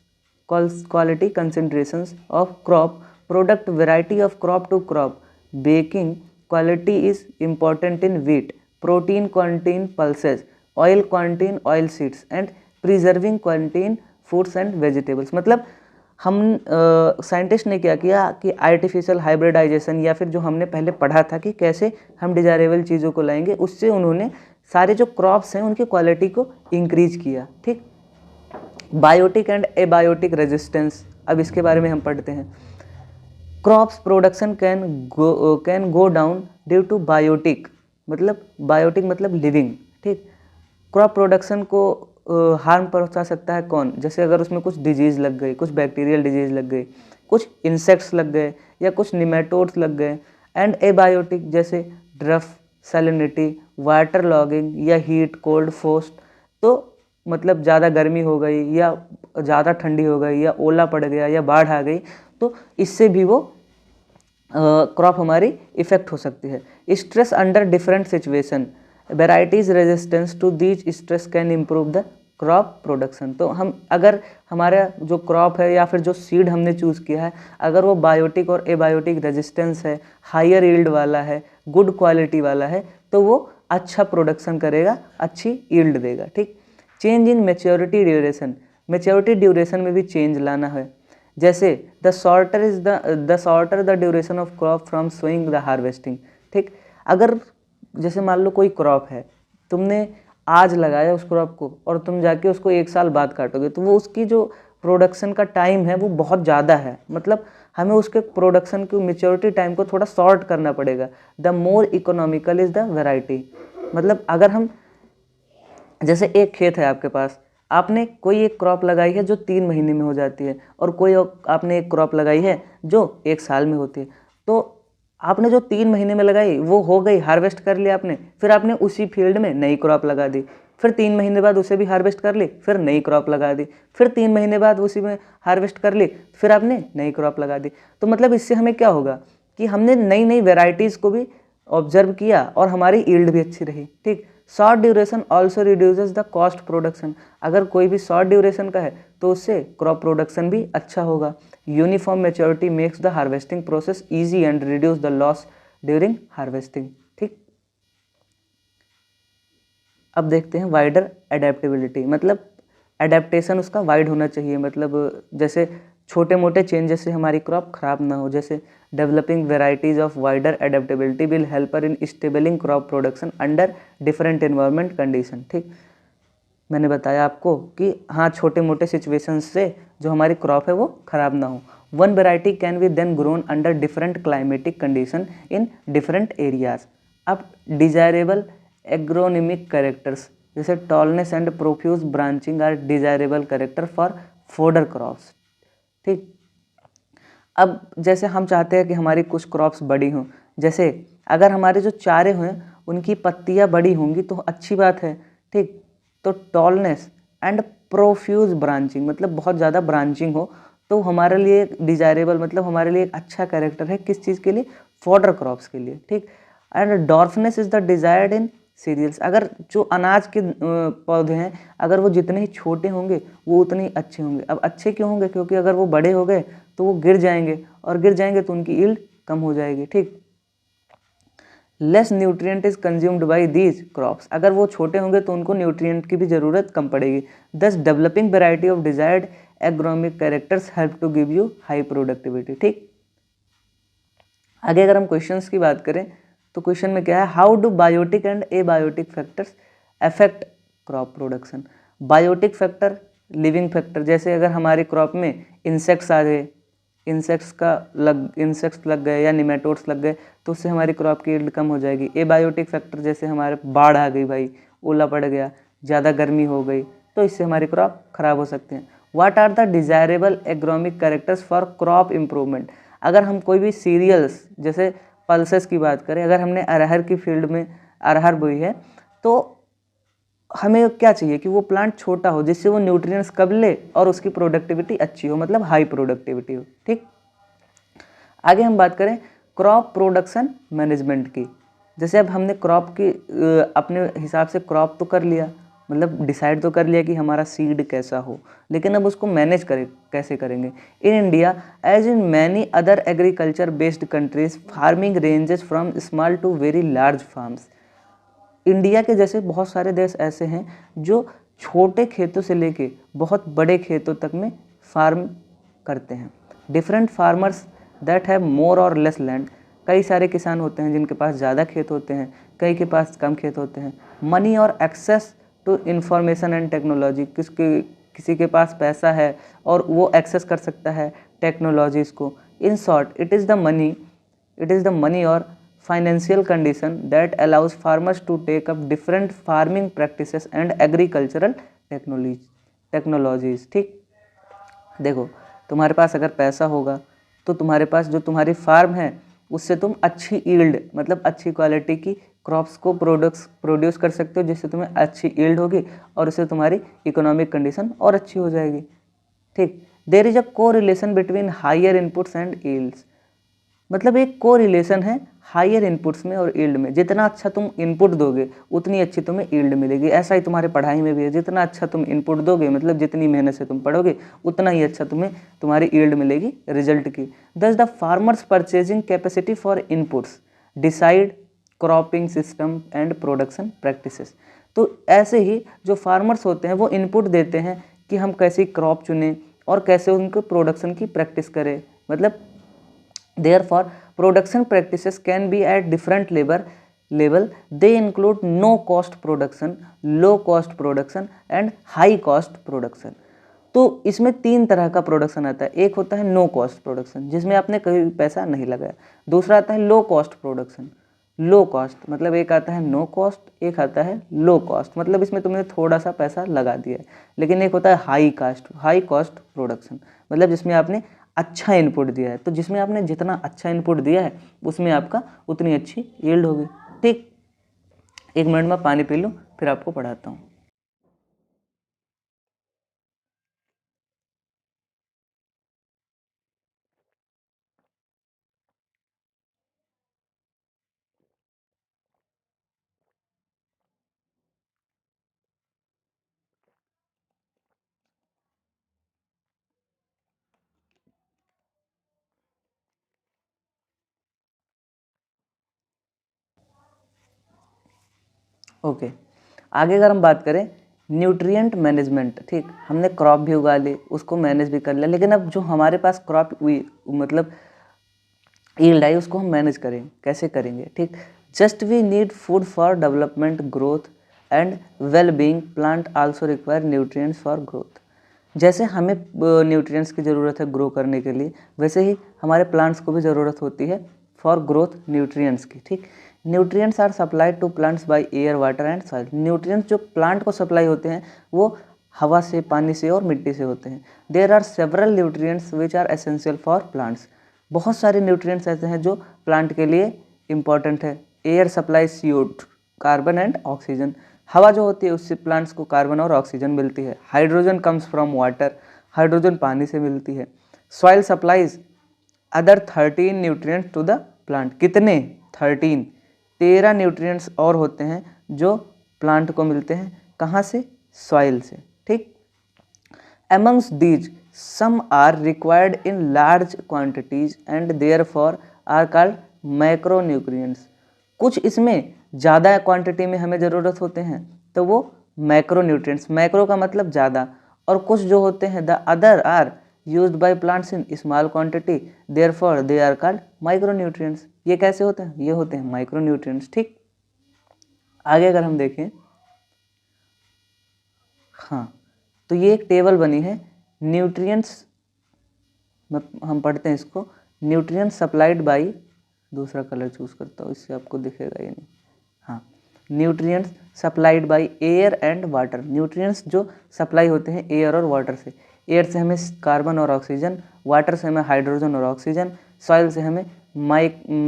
quality considerations of crop product variety of crop to crop, baking quality is important in wheat, protein contain pulses, oil contain oil seeds and preserving contain fruits and vegetables। मतलब हम scientist ने क्या किया कि artificial hybridisation, या फिर जो हमने पहले पढ़ा था कि कैसे हम डिजायरेबल चीज़ों को लाएंगे, उससे उन्होंने सारे जो क्रॉप्स हैं उनकी क्वालिटी को इंक्रीज किया। ठीक, बायोटिक एंड एबायोटिक रेजिस्टेंस, अब इसके बारे में हम पढ़ते हैं। Crops production can go down due to biotic, मतलब लिविंग। ठीक, क्रॉप प्रोडक्शन को हार्म पहुंचा सकता है कौन? जैसे अगर उसमें कुछ डिजीज़ लग गई, कुछ बैक्टीरियल डिजीज़ लग गई, कुछ इंसेक्ट्स लग गए, या कुछ निमेटोड्स लग गए। एंड एबायोटिक जैसे ड्रफ, सैलिनिटी, वाटर लॉगिंग या हीट, कोल्ड, फ्रोस्ट। तो मतलब ज़्यादा गर्मी हो गई, या ज़्यादा ठंडी हो गई, या ओला पड़ गया, या बाढ़ आ गई, तो इससे भी वो क्रॉप हमारी इफेक्ट हो सकती है। Stress under different situation, varieties resistance to these stress can improve the crop production. तो हम अगर हमारा जो क्रॉप है या फिर जो सीड हमने चूज़ किया है, अगर वो बायोटिक और एबायोटिक रेजिस्टेंस है, हायर यील्ड वाला है, गुड क्वालिटी वाला है, तो वो अच्छा प्रोडक्शन करेगा, अच्छी यील्ड देगा। ठीक, change in maturity duration, maturity duration में भी चेंज लाना है। जैसे the shorter the duration of crop from sowing the harvesting. ठीक, अगर जैसे मान लो कोई क्रॉप है, तुमने आज लगाया उस क्रॉप को और तुम जाके उसको 1 साल बाद काटोगे, तो वो उसकी जो प्रोडक्शन का टाइम है वो बहुत ज़्यादा है। मतलब हमें उसके प्रोडक्शन की मेच्योरिटी टाइम को थोड़ा शॉर्ट करना पड़ेगा। The more economical is the variety. मतलब अगर हम, जैसे एक खेत है आपके पास, आपने कोई एक क्रॉप लगाई है जो 3 महीने में हो जाती है, और कोई आपने एक क्रॉप लगाई है जो 1 साल में होती है। तो आपने जो 3 महीने में लगाई वो हो गई, हार्वेस्ट कर लिया आपने, फिर आपने उसी फील्ड में नई क्रॉप लगा दी, फिर 3 महीने बाद उसे भी हार्वेस्ट कर ली, फिर नई क्रॉप लगा दी, फिर 3 महीने बाद उसी में हार्वेस्ट कर ली, फिर आपने नई क्रॉप लगा दी। तो मतलब इससे हमें क्या होगा कि हमने नई नई वेराइटीज़ को भी ऑब्जर्व किया और हमारी यील्ड भी अच्छी रही। ठीक, short duration also reduces the cost production. अगर कोई भी शॉर्ट ड्यूरेशन का है तो उससे क्रॉप प्रोडक्शन भी अच्छा होगा। Uniform maturity makes the harvesting process easy and reduce the loss during harvesting. ठीक, अब देखते हैं वाइडर एडेप्टेबिलिटी, मतलब एडेप्टेशन उसका वाइड होना चाहिए। मतलब जैसे छोटे मोटे चेंजेस से हमारी क्रॉप खराब ना हो। जैसे developing varieties of wider adaptability will helper in स्टेबलिंग crop production under different environment condition. ठीक, मैंने बताया आपको कि हाँ, छोटे मोटे सिचुएशंस से जो हमारी क्रॉप है वो खराब ना हो। One variety can be then grown under different climatic condition in different areas. अब डिजायरेबल एग्रोनिमिक कैरेक्टर्स जैसे tallness and profuse branching are desirable character for fodder crops. ठीक, अब जैसे हम चाहते हैं कि हमारी कुछ क्रॉप्स बड़ी हों, जैसे अगर हमारे जो चारे हैं उनकी पत्तियां बड़ी होंगी तो अच्छी बात है। ठीक, तो टॉलनेस एंड प्रोफ्यूज ब्रांचिंग, मतलब बहुत ज़्यादा ब्रांचिंग हो, तो हमारे लिए डिजायरेबल, मतलब हमारे लिए एक अच्छा कैरेक्टर है। किस चीज़ के लिए? फॉडर क्रॉप्स के लिए। ठीक, and dwarfness is the desired in cereals. अगर जो अनाज के पौधे हैं, अगर वो जितने ही छोटे होंगे वो उतने ही अच्छे होंगे। अब अच्छे क्यों होंगे? क्योंकि अगर वो बड़े हो गए तो वो गिर जाएंगे, और गिर जाएंगे तो उनकी यील्ड कम हो जाएगी। ठीक, less nutrient is consumed by these crops. अगर वो छोटे होंगे तो उनको न्यूट्रिएंट की भी ज़रूरत कम पड़ेगी। Thus developing variety of desired agronomic characters help to give you high productivity. ठीक, आगे अगर हम क्वेश्चंस की बात करें तो क्वेश्चन में क्या है? How do biotic and abiotic factors affect crop production. Biotic factor, living factor, जैसे अगर हमारी क्रॉप में इंसेक्ट्स आ गए, इंसेक्ट्स लग गए या निमेटोड्स लग गए, तो उससे हमारी क्रॉप की यील्ड कम हो जाएगी। एबायोटिक फैक्टर जैसे हमारे बाढ़ आ गई भाई, ओला पड़ गया, ज़्यादा गर्मी हो गई, तो इससे हमारी क्रॉप खराब हो सकती हैं। What are the desirable agronomic characters for crop improvement. अगर हम कोई भी सीरियल्स जैसे पल्सेस की बात करें, अगर हमने अरहर की फील्ड में अरहर बोई है, तो हमें क्या चाहिए कि वो प्लांट छोटा हो जिससे वो न्यूट्रिएंट्स कब ले और उसकी प्रोडक्टिविटी अच्छी हो, मतलब हाई प्रोडक्टिविटी हो। ठीक, आगे हम बात करें क्रॉप प्रोडक्शन मैनेजमेंट की। जैसे अब हमने क्रॉप की अपने हिसाब से क्रॉप तो कर लिया, मतलब डिसाइड तो कर लिया कि हमारा सीड कैसा हो, लेकिन अब उसको मैनेज कैसे करेंगे। In India as in many other agriculture based countries farming ranges from small to very large farms. India के जैसे बहुत सारे देश ऐसे हैं जो छोटे खेतों से लेके बहुत बड़े खेतों तक में फार्म करते हैं। Different farmers that have more और लेस लैंड, कई सारे किसान होते हैं जिनके पास ज़्यादा खेत होते हैं, कई के पास कम खेत होते हैं। मनी और access to information and technology, किसी के पास पैसा है और वो एक्सेस कर सकता है टेक्नोलॉजीज़ को। In short it is the money और financial condition that allows farmers to take up different farming practices and agricultural technologies. ठीक, देखो तुम्हारे पास अगर पैसा होगा तो तुम्हारे पास जो तुम्हारी फार्म है उससे तुम अच्छी ईल्ड मतलब अच्छी क्वालिटी की क्रॉप्स को प्रोड्यूस कर सकते हो, जिससे तुम्हें अच्छी ईल्ड होगी और उससे तुम्हारी इकोनॉमिक कंडीशन और अच्छी हो जाएगी। ठीक, there is a correlation between higher inputs and yields, मतलब एक को रिलेशन है हायर इनपुट्स में और ईल्ड में। जितना अच्छा तुम इनपुट दोगे उतनी अच्छी तुम्हें ईल्ड मिलेगी। ऐसा ही तुम्हारी पढ़ाई में भी है, जितना अच्छा तुम इनपुट दोगे मतलब जितनी मेहनत से तुम पढ़ोगे उतना ही अच्छा तुम्हें तुम्हारी ईल्ड मिलेगी रिजल्ट की। दस the farmers purchasing capacity for inputs decide cropping system and production practices. तो ऐसे ही जो फार्मर्स होते हैं वो इनपुट देते हैं कि हम कैसी क्रॉप चुनें और कैसे उनको प्रोडक्शन की प्रैक्टिस करें। मतलब therefore production practices can be at different level. They include no cost production, low cost production and high cost production। तो इसमें 3 तरह का प्रोडक्शन आता है। एक होता है नो कॉस्ट प्रोडक्शन जिसमें आपने कभी पैसा नहीं लगाया। दूसरा आता है low cost production, low cost मतलब एक आता है नो कॉस्ट, एक आता है लो कॉस्ट मतलब इसमें तुमने थोड़ा सा पैसा लगा दिया है। लेकिन एक होता है हाई कॉस्ट प्रोडक्शन मतलब जिसमें आपने अच्छा इनपुट दिया है। तो जिसमें आपने जितना अच्छा इनपुट दिया है उसमें आपका उतनी अच्छी यील्ड होगी। ठीक, 1 मिनट में पानी पी लूँ फिर आपको पढ़ाता हूँ। ओके, आगे अगर हम बात करें न्यूट्रिएंट मैनेजमेंट। ठीक, हमने क्रॉप भी उगा ली, उसको मैनेज भी कर लिया, लेकिन अब जो हमारे पास क्रॉप मतलब यील्ड आई उसको हम मैनेज करें, कैसे करेंगे। ठीक, just we need food for development growth and well being, plant also require nutrients for growth. जैसे हमें न्यूट्रिएंट्स की ज़रूरत है ग्रो करने के लिए, वैसे ही हमारे प्लांट्स को भी ज़रूरत होती है फॉर ग्रोथ न्यूट्रिएंट्स की। ठीक, nutrients are supplied to plants by air, water and soil. Nutrients जो प्लांट को सप्लाई होते हैं वो हवा से, पानी से और मिट्टी से होते हैं। There are several nutrients which are essential for plants. बहुत सारे न्यूट्रिएंट्स ऐसे हैं जो प्लांट के लिए इम्पॉर्टेंट है। Air supply CO2 carbon and oxygen, हवा जो होती है उससे प्लांट्स को कार्बन और ऑक्सीजन मिलती है। Hydrogen comes from water, hydrogen पानी से मिलती है। Soil supplies other 13 nutrients to the plant. कितने? 13 न्यूट्रिएंट्स और होते हैं जो प्लांट को मिलते हैं। कहाँ से? सॉइल से। ठीक, amongst these some are required in large quantities and therefore are called macronutrients। कुछ इसमें ज़्यादा क्वांटिटी में हमें ज़रूरत होते हैं तो वो मैक्रोन्यूट्रिएंट्स, मैक्रो का मतलब ज़्यादा, और कुछ जो होते हैं the other are used by plants in small quantity therefore they are called micronutrients. ये कैसे होते हैं? ये होते हैं माइक्रोन्यूट्रिएंट्स। ठीक, आगे अगर हम देखें, हाँ, तो ये एक टेबल बनी है न्यूट्रिएंट्स, हम पढ़ते हैं इसको। न्यूट्रिएंट्स सप्लाइड बाय, दूसरा कलर चूज करता हूँ इससे आपको दिखेगा ये नहीं, हाँ, nutrients supplied by air and water. Nutrients जो सप्लाई होते हैं एयर और वाटर से। एयर से हमें कार्बन और ऑक्सीजन, वाटर से हमें हाइड्रोजन और ऑक्सीजन, सॉइल से हमें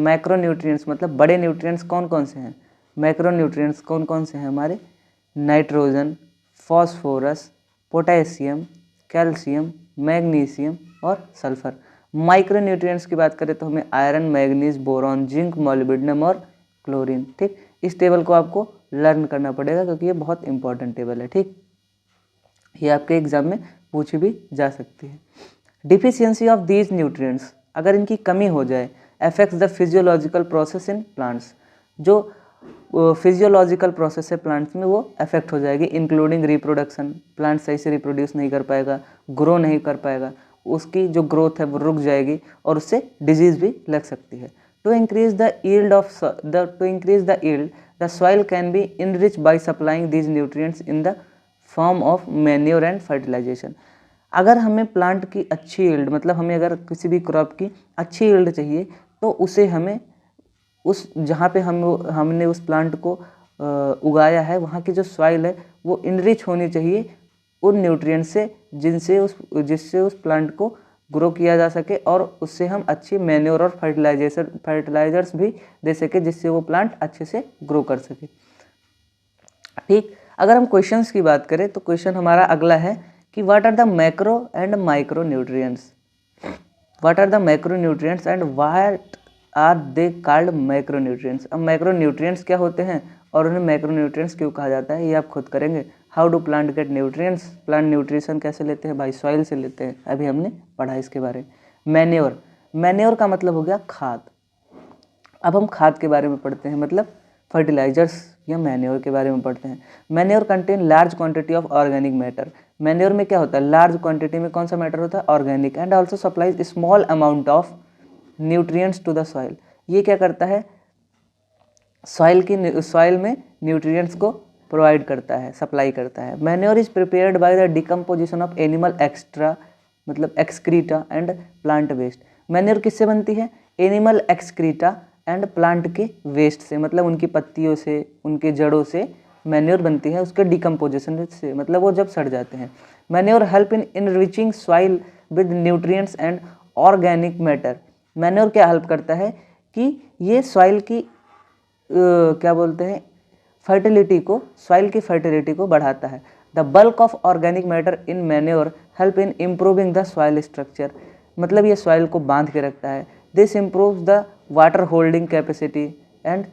मैक्रोन्यूट्रिएंट्स मतलब बड़े न्यूट्रिएंट्स कौन कौन से हैं? मैक्रोन्यूट्रिएंट्स कौन कौन से हैं हमारे? Nitrogen, phosphorus, potassium, calcium, magnesium और सल्फर। माइक्रोन्यूट्रिएंट्स की बात करें तो हमें iron, manganese, boron, zinc, molybdenum और क्लोरीन। ठीक, इस टेबल को आपको लर्न करना पड़ेगा क्योंकि ये बहुत इंपॉर्टेंट टेबल है। ठीक, ये आपके एग्जाम में पूछी भी जा सकती है। डिफिशियंसी ऑफ दीज न्यूट्रिएंट्स, अगर इनकी कमी हो जाए, affects the physiological process in plants. जो फिजियोलॉजिकल प्रोसेस है प्लांट्स में वो अफेक्ट हो जाएगी, इंक्लूडिंग रिप्रोडक्शन। प्लांट सही से रिप्रोड्यूस नहीं कर पाएगा, ग्रो नहीं कर पाएगा, उसकी जो ग्रोथ है वो रुक जाएगी और उससे डिजीज़ भी लग सकती है। To increase the yield the soil can be enrich by supplying these nutrients in the form of manure and fertilisation. अगर हमें प्लांट की अच्छी यील्ड, मतलब हमें अगर किसी भी क्रॉप की अच्छी यील्ड चाहिए तो उसे हमें उस जहाँ पे हमने उस प्लांट को उगाया है वहाँ की जो सॉइल है वो इनरिच होनी चाहिए उन न्यूट्रिएंट से जिससे उस प्लांट को ग्रो किया जा सके और उससे हम अच्छी मैन्योर और फर्टिलाइजर्स भी दे सके जिससे वो प्लांट अच्छे से ग्रो कर सके। ठीक, अगर हम क्वेश्चंस की बात करें तो क्वेश्चन हमारा अगला है कि what are the macro and micro nutrients. What are the macro nutrients and what are they called macro nutrients. अब मैक्रो न्यूट्रिएंट्स क्या होते हैं और उन्हें मैक्रो न्यूट्रिएंट्स क्यों कहा जाता है ये आप खुद करेंगे। How do plant get nutrients, plant nutrition कैसे लेते हैं, भाई सॉइल से लेते हैं, अभी हमने पढ़ा इसके बारे में। मैन्योर, मैन्योर का मतलब हो गया खाद। अब हम खाद के बारे में पढ़ते हैं, मतलब फर्टिलाइजर्स या मैन्योर के बारे में पढ़ते हैं। Manure contain large quantity of organic matter. Manure में क्या होता है, लार्ज क्वांटिटी में कौन सा मैटर होता है, organic, and also supplies small amount of nutrients to the soil. ये क्या करता है, सॉइल में न्यूट्रिएंट्स को प्रोवाइड करता है, सप्लाई करता है। Manure is prepared by the decomposition of animal extra, मतलब excreta and plant waste. Manure किससे बनती है, एनिमल एक्सक्रीटा एंड प्लांट के वेस्ट से, मतलब उनकी पत्तियों से, उनके जड़ों से मैन्योर बनती है, उसके डिकम्पोजिशन से, मतलब वो जब सड़ जाते हैं। Manure help in enriching soil with nutrients and organic matter. Manure क्या हेल्प करता है कि ये सॉइल की क्या बोलते हैं, सॉइल की फर्टिलिटी को बढ़ाता है। The bulk of organic matter in manure help in improving the soil structure, मतलब ये सॉइल को बांध के रखता है। This improves the water holding capacity and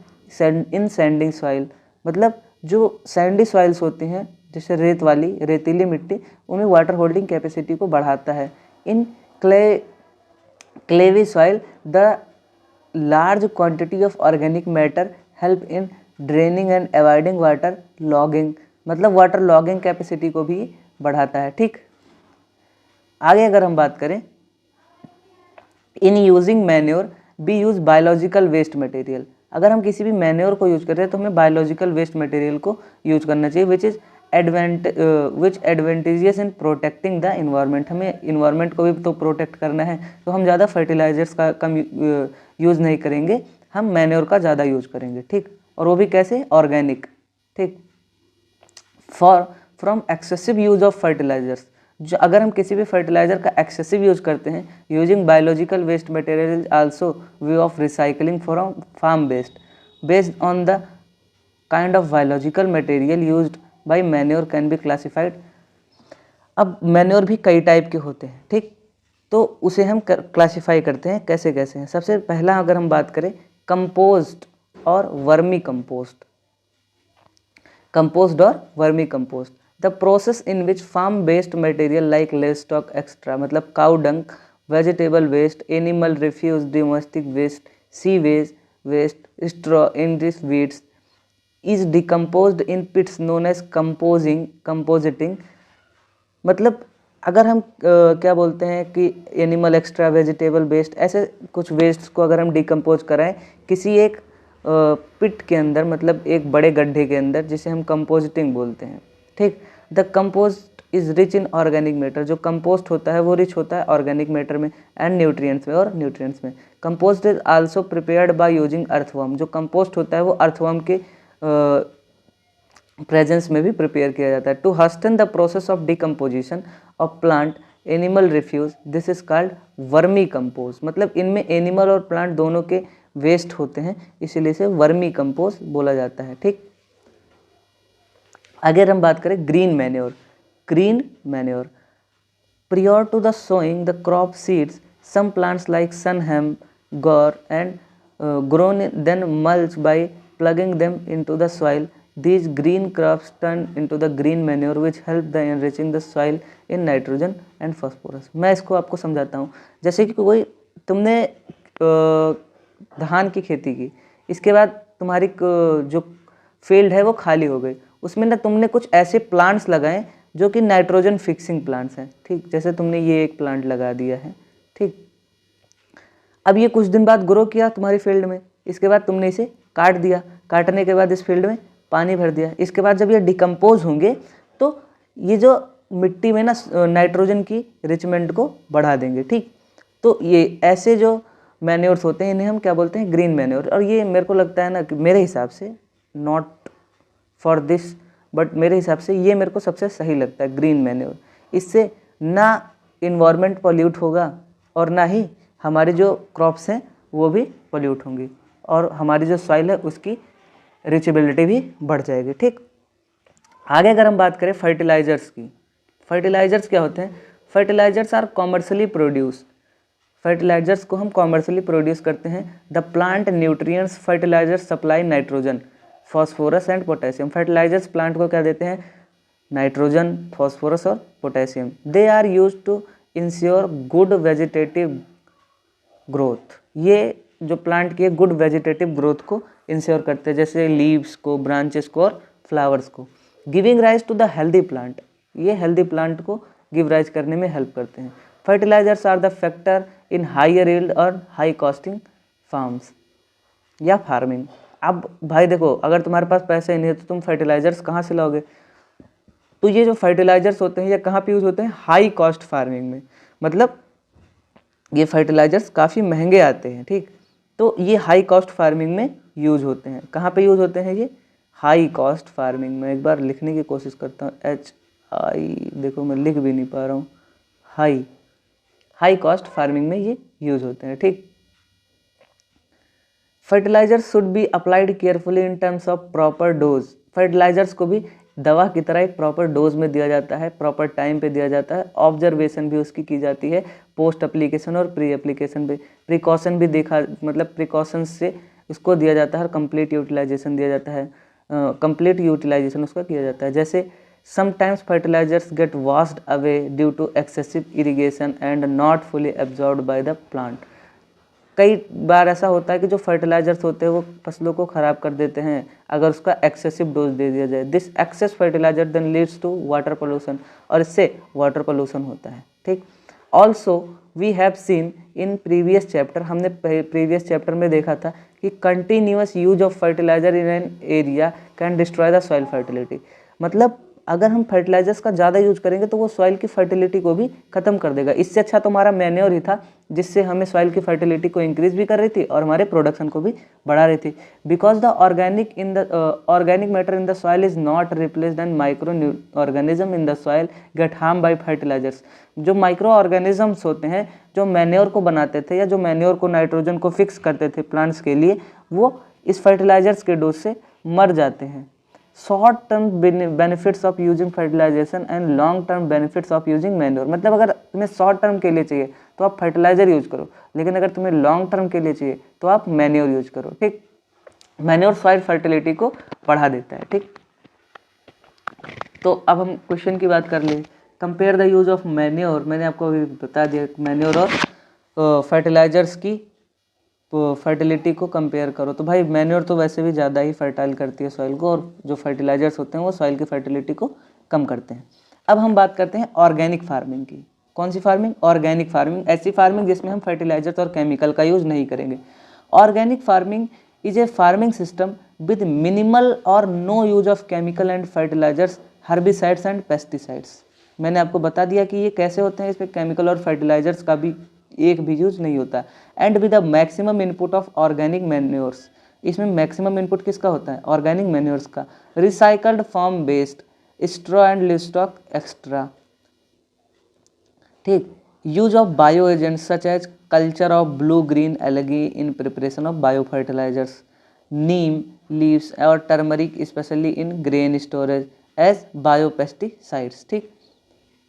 in sending soil, मतलब जो सैंडी सॉइल्स होती हैं जैसे रेतीली मिट्टी, उनमें वाटर होल्डिंग कैपेसिटी को बढ़ाता है। In clayey soil the large quantity of organic matter help in draining and avoiding water logging, मतलब वाटर लॉगिंग कैपेसिटी को भी बढ़ाता है। ठीक, आगे अगर हम बात करें, in using manure we use biological waste material. अगर हम किसी भी मैन्योर को यूज कर रहे हैं तो हमें बायोलॉजिकल वेस्ट मटेरियल को यूज करना चाहिए, which advantageous in protecting the environment. हमें इन्वायरमेंट को भी तो प्रोटेक्ट करना है, तो हम ज़्यादा फर्टिलाइजर्स का कम यूज़ नहीं करेंगे, हम मैन्योर का ज़्यादा यूज करेंगे। ठीक, और वो भी कैसे, ऑर्गेनिक। ठीक, from excessive use of fertilisers, जो अगर हम किसी भी फर्टिलाइजर का एक्सेसिव यूज करते हैं, using biological waste material is also way of recycling from farm waste based on the kind of biological material used by manure can be classified. अब manure भी कई टाइप के होते हैं, ठीक, तो उसे हम क्लासिफाई करते हैं कैसे कैसे हैं। सबसे पहला अगर हम बात करें, कंपोस्ट और वर्मी कंपोस्ट। कंपोस्ट और vermi compost, the process in which farm based material like livestock extra, मतलब cow dung, vegetable waste, animal refuse, domestic waste, sea waste, straw, इंडिस weeds is decomposed in pits known as compositing. मतलब अगर हम क्या बोलते हैं कि animal extra, vegetable waste, ऐसे कुछ वेस्ट को अगर हम डिकम्पोज कराएं किसी एक पिट के अंदर, मतलब एक बड़े गड्ढे के अंदर, जिसे हम कंपोजिटिंग बोलते हैं। ठीक, the compost is rich in organic matter, जो कंपोस्ट होता है वो रिच होता है ऑर्गेनिक मैटर में एंड न्यूट्रिएंट्स में, और न्यूट्रिएंट्स में। Compost is also prepared by using earthworm, जो कंपोस्ट होता है वो अर्थवर्म के प्रेजेंस में भी प्रिपेयर किया जाता है। To hasten the process of decomposition of plant animal refuse, this is called vermicompost, मतलब इनमें एनिमल और प्लांट दोनों के वेस्ट होते हैं, इसीलिए इसे वर्मी कंपोस्ट बोला जाता है। ठीक, अगर हम बात करें green manure, prior to the sowing the crop seeds, some plants like sun hemp, gore and grown then mulch by plugging them into the soil. These green crops turn into the green manure which help the enriching the soil in nitrogen and phosphorus. मैं इसको आपको समझाता हूँ। जैसे कि कोई तुमने धान की खेती की, इसके बाद तुम्हारी जो फील्ड है वो खाली हो गई, उसमें ना तुमने कुछ ऐसे प्लांट्स लगाए जो कि नाइट्रोजन फिक्सिंग प्लांट्स हैं, ठीक। जैसे तुमने ये एक प्लांट लगा दिया है, ठीक। अब ये कुछ दिन बाद ग्रो किया तुम्हारी फील्ड में, इसके बाद तुमने इसे काट दिया, काटने के बाद इस फील्ड में पानी भर दिया। इसके बाद जब ये डिकम्पोज होंगे तो ये जो मिट्टी में ना नाइट्रोजन की रिचमेंट को बढ़ा देंगे, ठीक। तो ये ऐसे जो मैन्योर्स होते हैं इन्हें हम क्या बोलते हैं, ग्रीन मैन्योर। और ये मेरे को लगता है ना कि मेरे हिसाब से, नॉट फॉर दिस बट मेरे हिसाब से ये मेरे को सबसे सही लगता है, ग्रीन मैन्योर। इससे ना इन्वायरमेंट पॉल्यूट होगा और ना ही हमारी जो क्रॉप्स हैं वो भी पॉल्यूट होंगी, और हमारी जो सॉइल है उसकी रिचेबिलिटी भी बढ़ जाएगी, ठीक। आगे अगर हम बात करें फर्टिलाइजर्स की, फर्टिलाइजर्स क्या होते हैं? Fertilisers are commercially produce, fertilisers को हम कॉमर्शियली प्रोड्यूस करते हैं। The plant nutrients fertilisers supply nitrogen, phosphorus and potassium. Fertilisers plant को क्या देते हैं? नाइट्रोजन, फॉस्फोरस और potassium. They are used to ensure good vegetative growth. ये जो प्लांट की गुड वेजिटेटिव ग्रोथ को इंश्योर करते हैं, जैसे लीव्स को, ब्रांचेस को और फ्लावर्स को। Giving rise to the healthy plant, ये हेल्दी प्लांट को गिव राइज करने में हेल्प करते हैं। Fertilisers are the factor in higher yield और हाई कॉस्टिंग फार्म्स या फार्मिंग। अब भाई देखो, अगर तुम्हारे पास पैसे नहीं है तो तुम फर्टिलाइजर्स कहाँ से लाओगे? तो ये जो फर्टिलाइजर्स होते हैं ये कहाँ पे यूज होते हैं? हाई कॉस्ट फार्मिंग में। मतलब ये फर्टिलाइजर्स काफ़ी महंगे आते हैं, ठीक। तो ये हाई कॉस्ट फार्मिंग में यूज होते हैं। कहाँ पे यूज होते हैं ये? हाई कॉस्ट फार्मिंग में। एक बार लिखने की कोशिश करता हूँ, HI, देखो मैं लिख भी नहीं पा रहा हूँ, हाई कॉस्ट फार्मिंग में ये यूज होते हैं, ठीक। Fertilizers should be applied carefully in terms of proper dose. Fertilizers को भी दवा की तरह एक प्रॉपर डोज में दिया जाता है, प्रॉपर टाइम पे दिया जाता है। ऑब्जर्वेशन भी उसकी की जाती है, पोस्ट एप्लीकेशन और प्री एप्लीकेशन पे। प्रिकॉशन भी देखा, मतलब प्रिकॉशंस से उसको दिया जाता है और कंप्लीट यूटिलाइजेशन दिया जाता है, कंप्लीट यूटिलाइजेशन उसका किया जाता है। जैसे sometimes fertilizers get washed away due to excessive irrigation and not fully absorbed by the plant. कई बार ऐसा होता है कि जो फर्टिलाइजर्स होते हैं वो फसलों को ख़राब कर देते हैं अगर उसका एक्सेसिव डोज दे दिया जाए। This excess fertilizer then leads to water pollution, और इससे वाटर पोल्यूशन होता है, ठीक। Also we have seen in previous chapter, हमने प्रीवियस चैप्टर में देखा था कि continuous use of fertilizer in an area can destroy the soil fertility. मतलब अगर हम फर्टिलाइजर्स का ज़्यादा यूज करेंगे तो वो सॉइल की फर्टिलिटी को भी ख़त्म कर देगा। इससे अच्छा तो हमारा मैन्योर ही था, जिससे हमें सॉइल की फर्टिलिटी को इंक्रीज भी कर रही थी और हमारे प्रोडक्शन को भी बढ़ा रही थी। Because the organic matter in the soil is not replaced and micro organism in the soil get harm by fertilizers. जो माइक्रो ऑर्गेनिजम्स होते हैं जो मैन्योर को बनाते थे या जो मैन्योर को, नाइट्रोजन को फिक्स करते थे प्लांट्स के लिए, वो इस फर्टिलाइजर्स के डोज से मर जाते हैं। Short term benefits of using fertilization and long term benefits of using manure. मतलब अगर तुम्हें शॉर्ट टर्म के लिए चाहिए तो आप फर्टिलाइजर यूज करो, लेकिन अगर तुम्हें लॉन्ग टर्म के लिए चाहिए तो आप मैन्योर यूज करो, ठीक। मैन्योर सॉइल फर्टिलिटी को बढ़ा देता है, ठीक। तो अब हम क्वेश्चन की बात कर ले। Compare the use of manure, मैंने आपको अभी बता दिया, मैन्योर और फर्टिलाइजर्स की फर्टिलिटी को कंपेयर करो। तो भाई मैन्योर तो वैसे भी ज़्यादा ही फर्टाइल करती है सॉइल को, और जो फर्टिलाइजर्स होते हैं वो सॉइल की फर्टिलिटी को कम करते हैं। अब हम बात करते हैं ऑर्गेनिक फार्मिंग की। कौन सी फार्मिंग? Organic farming. ऐसी फार्मिंग जिसमें हम फर्टिलाइजर्स और केमिकल का यूज नहीं करेंगे। Organic farming is a farming system with minimal और no use of chemical and fertilisers, herbicides and pesticides. मैंने आपको बता दिया कि ये कैसे होते हैं, इसमें केमिकल और फर्टिलाइजर्स का भी एक भी यूज नहीं होता। And with the maximum input of organic manures, इसमें मैक्सिमम इनपुट किसका होता है? ऑर्गेनिक मैन्योर्स का। Recycled form based, straw and livestock extra, ठीक। Use of bio agents such as culture of blue green algae in preparation of bio fertilisers, neem leaves और turmeric specially in grain storage as bio pesticides, ठीक।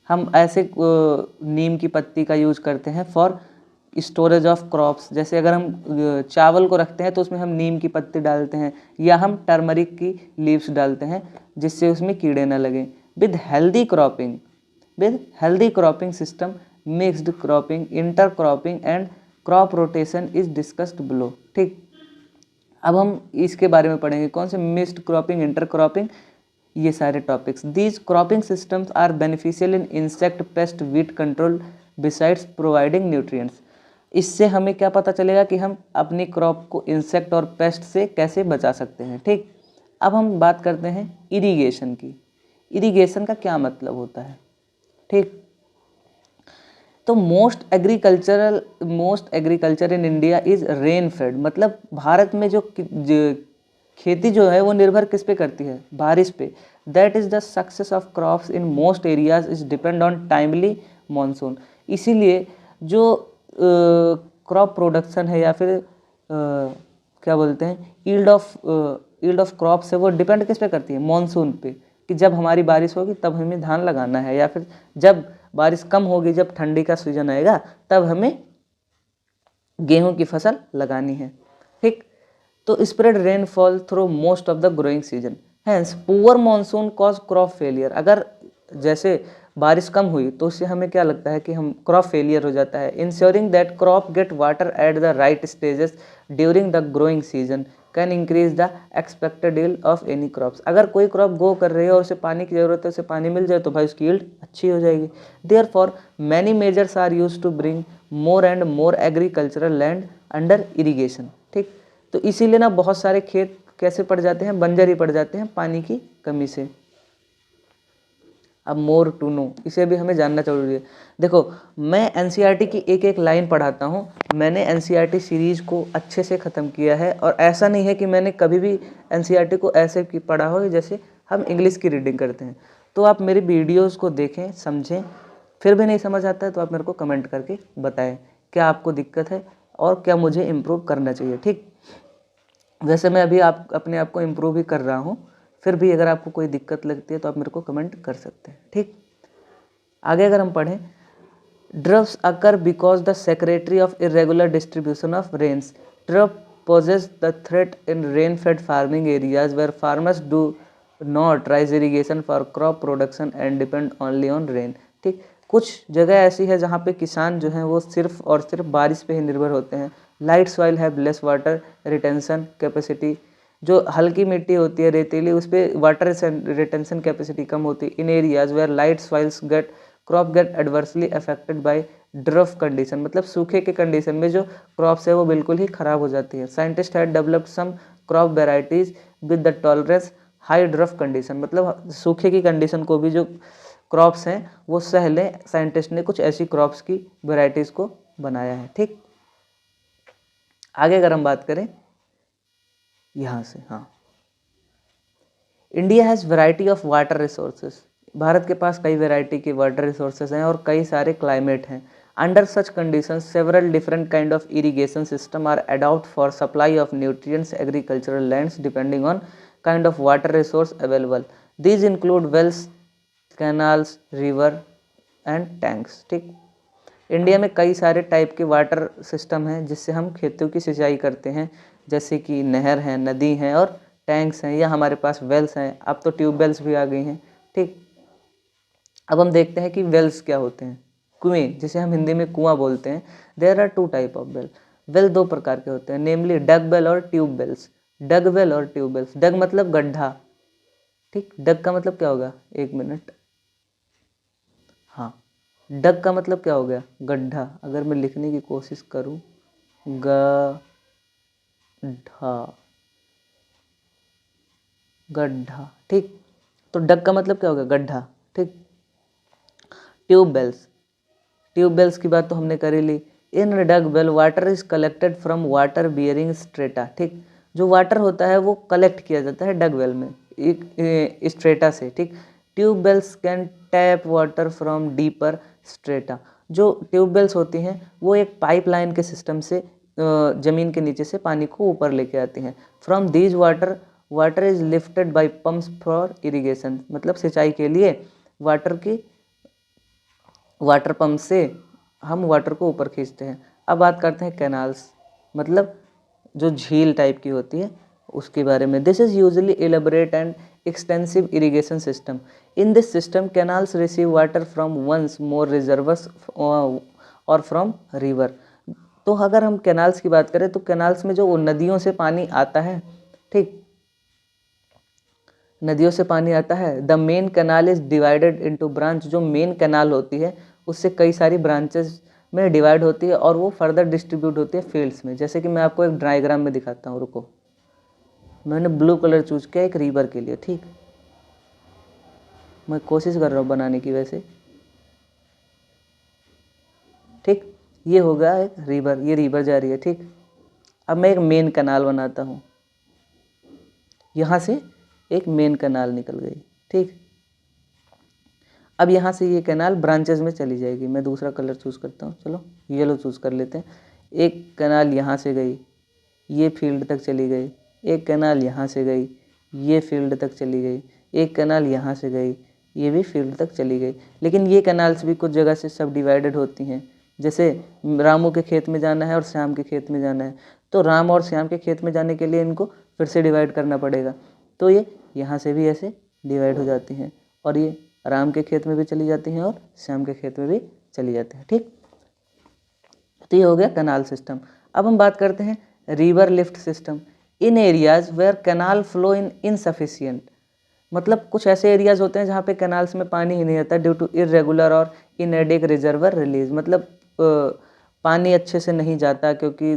हम ऐसे नीम की पत्ती का use करते हैं फॉर स्टोरेज ऑफ क्रॉप्स। जैसे अगर हम चावल को रखते हैं तो उसमें हम नीम की पत्ती डालते हैं, या हम टर्मरिक की लीव्स डालते हैं जिससे उसमें कीड़े न लगें। With healthy cropping system, mixed cropping, inter cropping and crop rotation is discussed below, ठीक। अब हम इसके बारे में पढ़ेंगे। कौन से? मिक्स्ड क्रॉपिंग, इंटर क्रॉपिंग ये सारे topics. These cropping systems are beneficial in insect pest weed control besides providing nutrients. इससे हमें क्या पता चलेगा कि हम अपनी क्रॉप को इंसेक्ट और पेस्ट से कैसे बचा सकते हैं। ठीक, अब हम बात करते हैं इरिगेशन की। इरिगेशन का क्या मतलब होता है? ठीक, तो most agriculture in India is rain fade. मतलब भारत में जो खेती जो है वो निर्भर किस पे करती है? बारिश पे। That is the success of crops in most areas is depend on timely monsoon. इसीलिए जो क्रॉप प्रोडक्शन है या फिर क्या बोलते हैं यील्ड ऑफ क्रॉप्स है, वो डिपेंड किस पे करती है? मानसून पे, कि जब हमारी बारिश होगी तब हमें धान लगाना है, या फिर जब बारिश कम होगी, जब ठंडी का सीजन आएगा तब हमें गेहूं की फसल लगानी है। ठीक, तो spread rainfall through most of the growing season, hence poor monsoon cause crop failure. अगर जैसे बारिश कम हुई तो उससे हमें क्या लगता है कि हम क्रॉप फेलियर हो जाता है। Ensuring that crop get water at the right stages during the growing season can increase the expected yield of any crops. अगर कोई क्रॉप ग्रो कर रही है और उसे पानी की जरूरत है, उसे पानी मिल जाए तो भाई उसकी यील्ड अच्छी हो जाएगी। Therefore many measures are used to bring more and more agricultural land under irrigation. ठीक, तो इसीलिए ना बहुत सारे खेत कैसे पड़ जाते हैं? बंजर ही पड़ जाते हैं पानी की कमी से। अब मोर टू नो, इसे भी हमें जानना जरूरी है। देखो, मैं एनसीईआरटी की एक एक लाइन पढ़ाता हूँ। मैंने एनसीईआरटी सीरीज को अच्छे से ख़त्म किया है, और ऐसा नहीं है कि मैंने कभी भी एनसीईआरटी को ऐसे की पढ़ा हो जैसे हम इंग्लिश की रीडिंग करते हैं। तो आप मेरी वीडियोस को देखें, समझें, फिर भी नहीं समझ आता है तो आप मेरे को कमेंट करके बताएं क्या आपको दिक्कत है और क्या मुझे इम्प्रूव करना चाहिए। ठीक, वैसे मैं अभी अपने आप को इम्प्रूव ही कर रहा हूँ, फिर भी अगर आपको कोई दिक्कत लगती है तो आप मेरे को कमेंट कर सकते हैं। ठीक, आगे अगर हम पढ़ें, droughts occur because the secretary of irregular distribution of rains. Drought poses the threat in rain-fed farming areas where farmers do not raise irrigation for crop production and depend only on rain। ठीक, कुछ जगह ऐसी है जहाँ पे किसान जो हैं वो सिर्फ और सिर्फ बारिश पे ही निर्भर होते हैं। Light soil have less water retention capacity. जो हल्की मिट्टी होती है, रेतीली, उस पर वाटर रिटेंशन कैपेसिटी कम होती है। In areas where light soils crop get adversely affected by drought condition. मतलब सूखे के कंडीशन में जो क्रॉप्स है वो बिल्कुल ही खराब हो जाती है। Scientist had developed some crop varieties with the tolerance high drought condition. मतलब सूखे की कंडीशन को भी जो क्रॉप्स हैं वो सह लें, साइंटिस्ट ने कुछ ऐसी क्रॉप्स की वेराइटीज़ को बनाया है। ठीक, आगे अगर हम बात करें यहाँ से, हाँ, India has variety of water resources. Bharat के पास कई वैरायटी के वाटर रिसोर्सेज हैं और कई सारे क्लाइमेट हैं। Under such conditions several different kind of irrigation system are adopt for supply of nutrients agricultural lands depending on kind of water resource available. These include wells, canals, river and tanks. ठीक, India में कई सारे type के water system हैं जिससे हम खेतों की सिंचाई करते हैं, जैसे कि नहर हैं, नदी हैं और टैंक्स हैं, या हमारे पास वेल्स हैं। अब तो ट्यूबवेल्स भी आ गई हैं। ठीक, अब हम देखते हैं कि वेल्स क्या होते हैं। कुएं, जिसे हम हिंदी में कुआं बोलते हैं। There are two type of well. Well दो प्रकार के होते हैं, नेमली डग वेल और ट्यूब वेल्स। डग वेल और ट्यूब वेल्स। डग मतलब गड्ढा। ठीक, डग का मतलब क्या होगा? एक मिनट, हाँ, डग का मतलब क्या हो गया? गड्ढा। अगर मैं लिखने की कोशिश करूं, गड्ढा। ठीक, तो डग का मतलब क्या होगा? गड्ढा। ठीक, ट्यूब बेल्स की बात तो हमने कर ही ली। In dug well water is collected from water bearing strata. ठीक, जो वाटर होता है वो कलेक्ट किया जाता है डग वेल में, एक स्ट्रेटा से। ठीक, tube wells can tap water from deeper strata. जो ट्यूब बेल्स होती हैं वो एक पाइपलाइन के सिस्टम से ज़मीन के नीचे से पानी को ऊपर लेके आती हैं। From these water is lifted bye pumps for irrigation. मतलब सिंचाई के लिए वाटर पंप से हम वाटर को ऊपर खींचते हैं। अब बात करते हैं कैनाल्स, मतलब जो झील टाइप की होती है उसके बारे में। This is usually elaborate and extensive irrigation system. In this system canals receive water from once more reservoirs और फ्रॉम रिवर। तो अगर हम कैनाल्स की बात करें तो कैनाल्स में जो नदियों से पानी आता है, ठीक, नदियों से पानी आता है। The main canal is divided into branch, जो मेन कैनाल होती है उससे कई सारी ब्रांचेस में डिवाइड होती है और वो फर्दर डिस्ट्रीब्यूट होती है फील्ड्स में। जैसे कि मैं आपको एक डायग्राम में दिखाता हूँ, रुको। मैंने ब्लू कलर चूज किया एक रिवर के लिए, ठीक। मैं कोशिश कर रहा हूँ बनाने की वैसे, ठीक। ये होगा एक रिवर, ये रिवर जा रही है, ठीक। अब मैं एक मेन कैनाल बनाता हूँ, यहाँ से एक मेन कैनाल निकल गई, ठीक। अब यहाँ से ये कैनाल ब्रांचेस में चली जाएगी। मैं दूसरा कलर चूज़ करता हूँ, चलो येलो चूज़ कर लेते हैं। एक कैनाल यहाँ से गई, ये फील्ड तक चली गई। एक कैनाल यहाँ से गई, ये फील्ड तक चली गई। एक कैनाल यहाँ से गई, ये भी फील्ड तक चली गई। लेकिन ये कैनाल्स भी कुछ जगह से सब डिवाइडेड होती हैं। जैसे रामू के खेत में जाना है और श्याम के खेत में जाना है, तो राम और श्याम के खेत में जाने के लिए इनको फिर से डिवाइड करना पड़ेगा। तो ये यहाँ से भी ऐसे डिवाइड हो जाती हैं और ये राम के खेत में भी चली जाती हैं और श्याम के खेत में भी चली जाती हैं, ठीक। तो ये हो गया कैनाल सिस्टम। अब हम बात करते हैं river lift system. In areas where canal flow in insufficient, मतलब कुछ ऐसे एरियाज होते हैं जहाँ पे कैनाल्स में पानी ही नहीं आता ड्यू टू इरेगुलर और इनएडिक रिजर्वर रिलीज, मतलब पानी अच्छे से नहीं जाता क्योंकि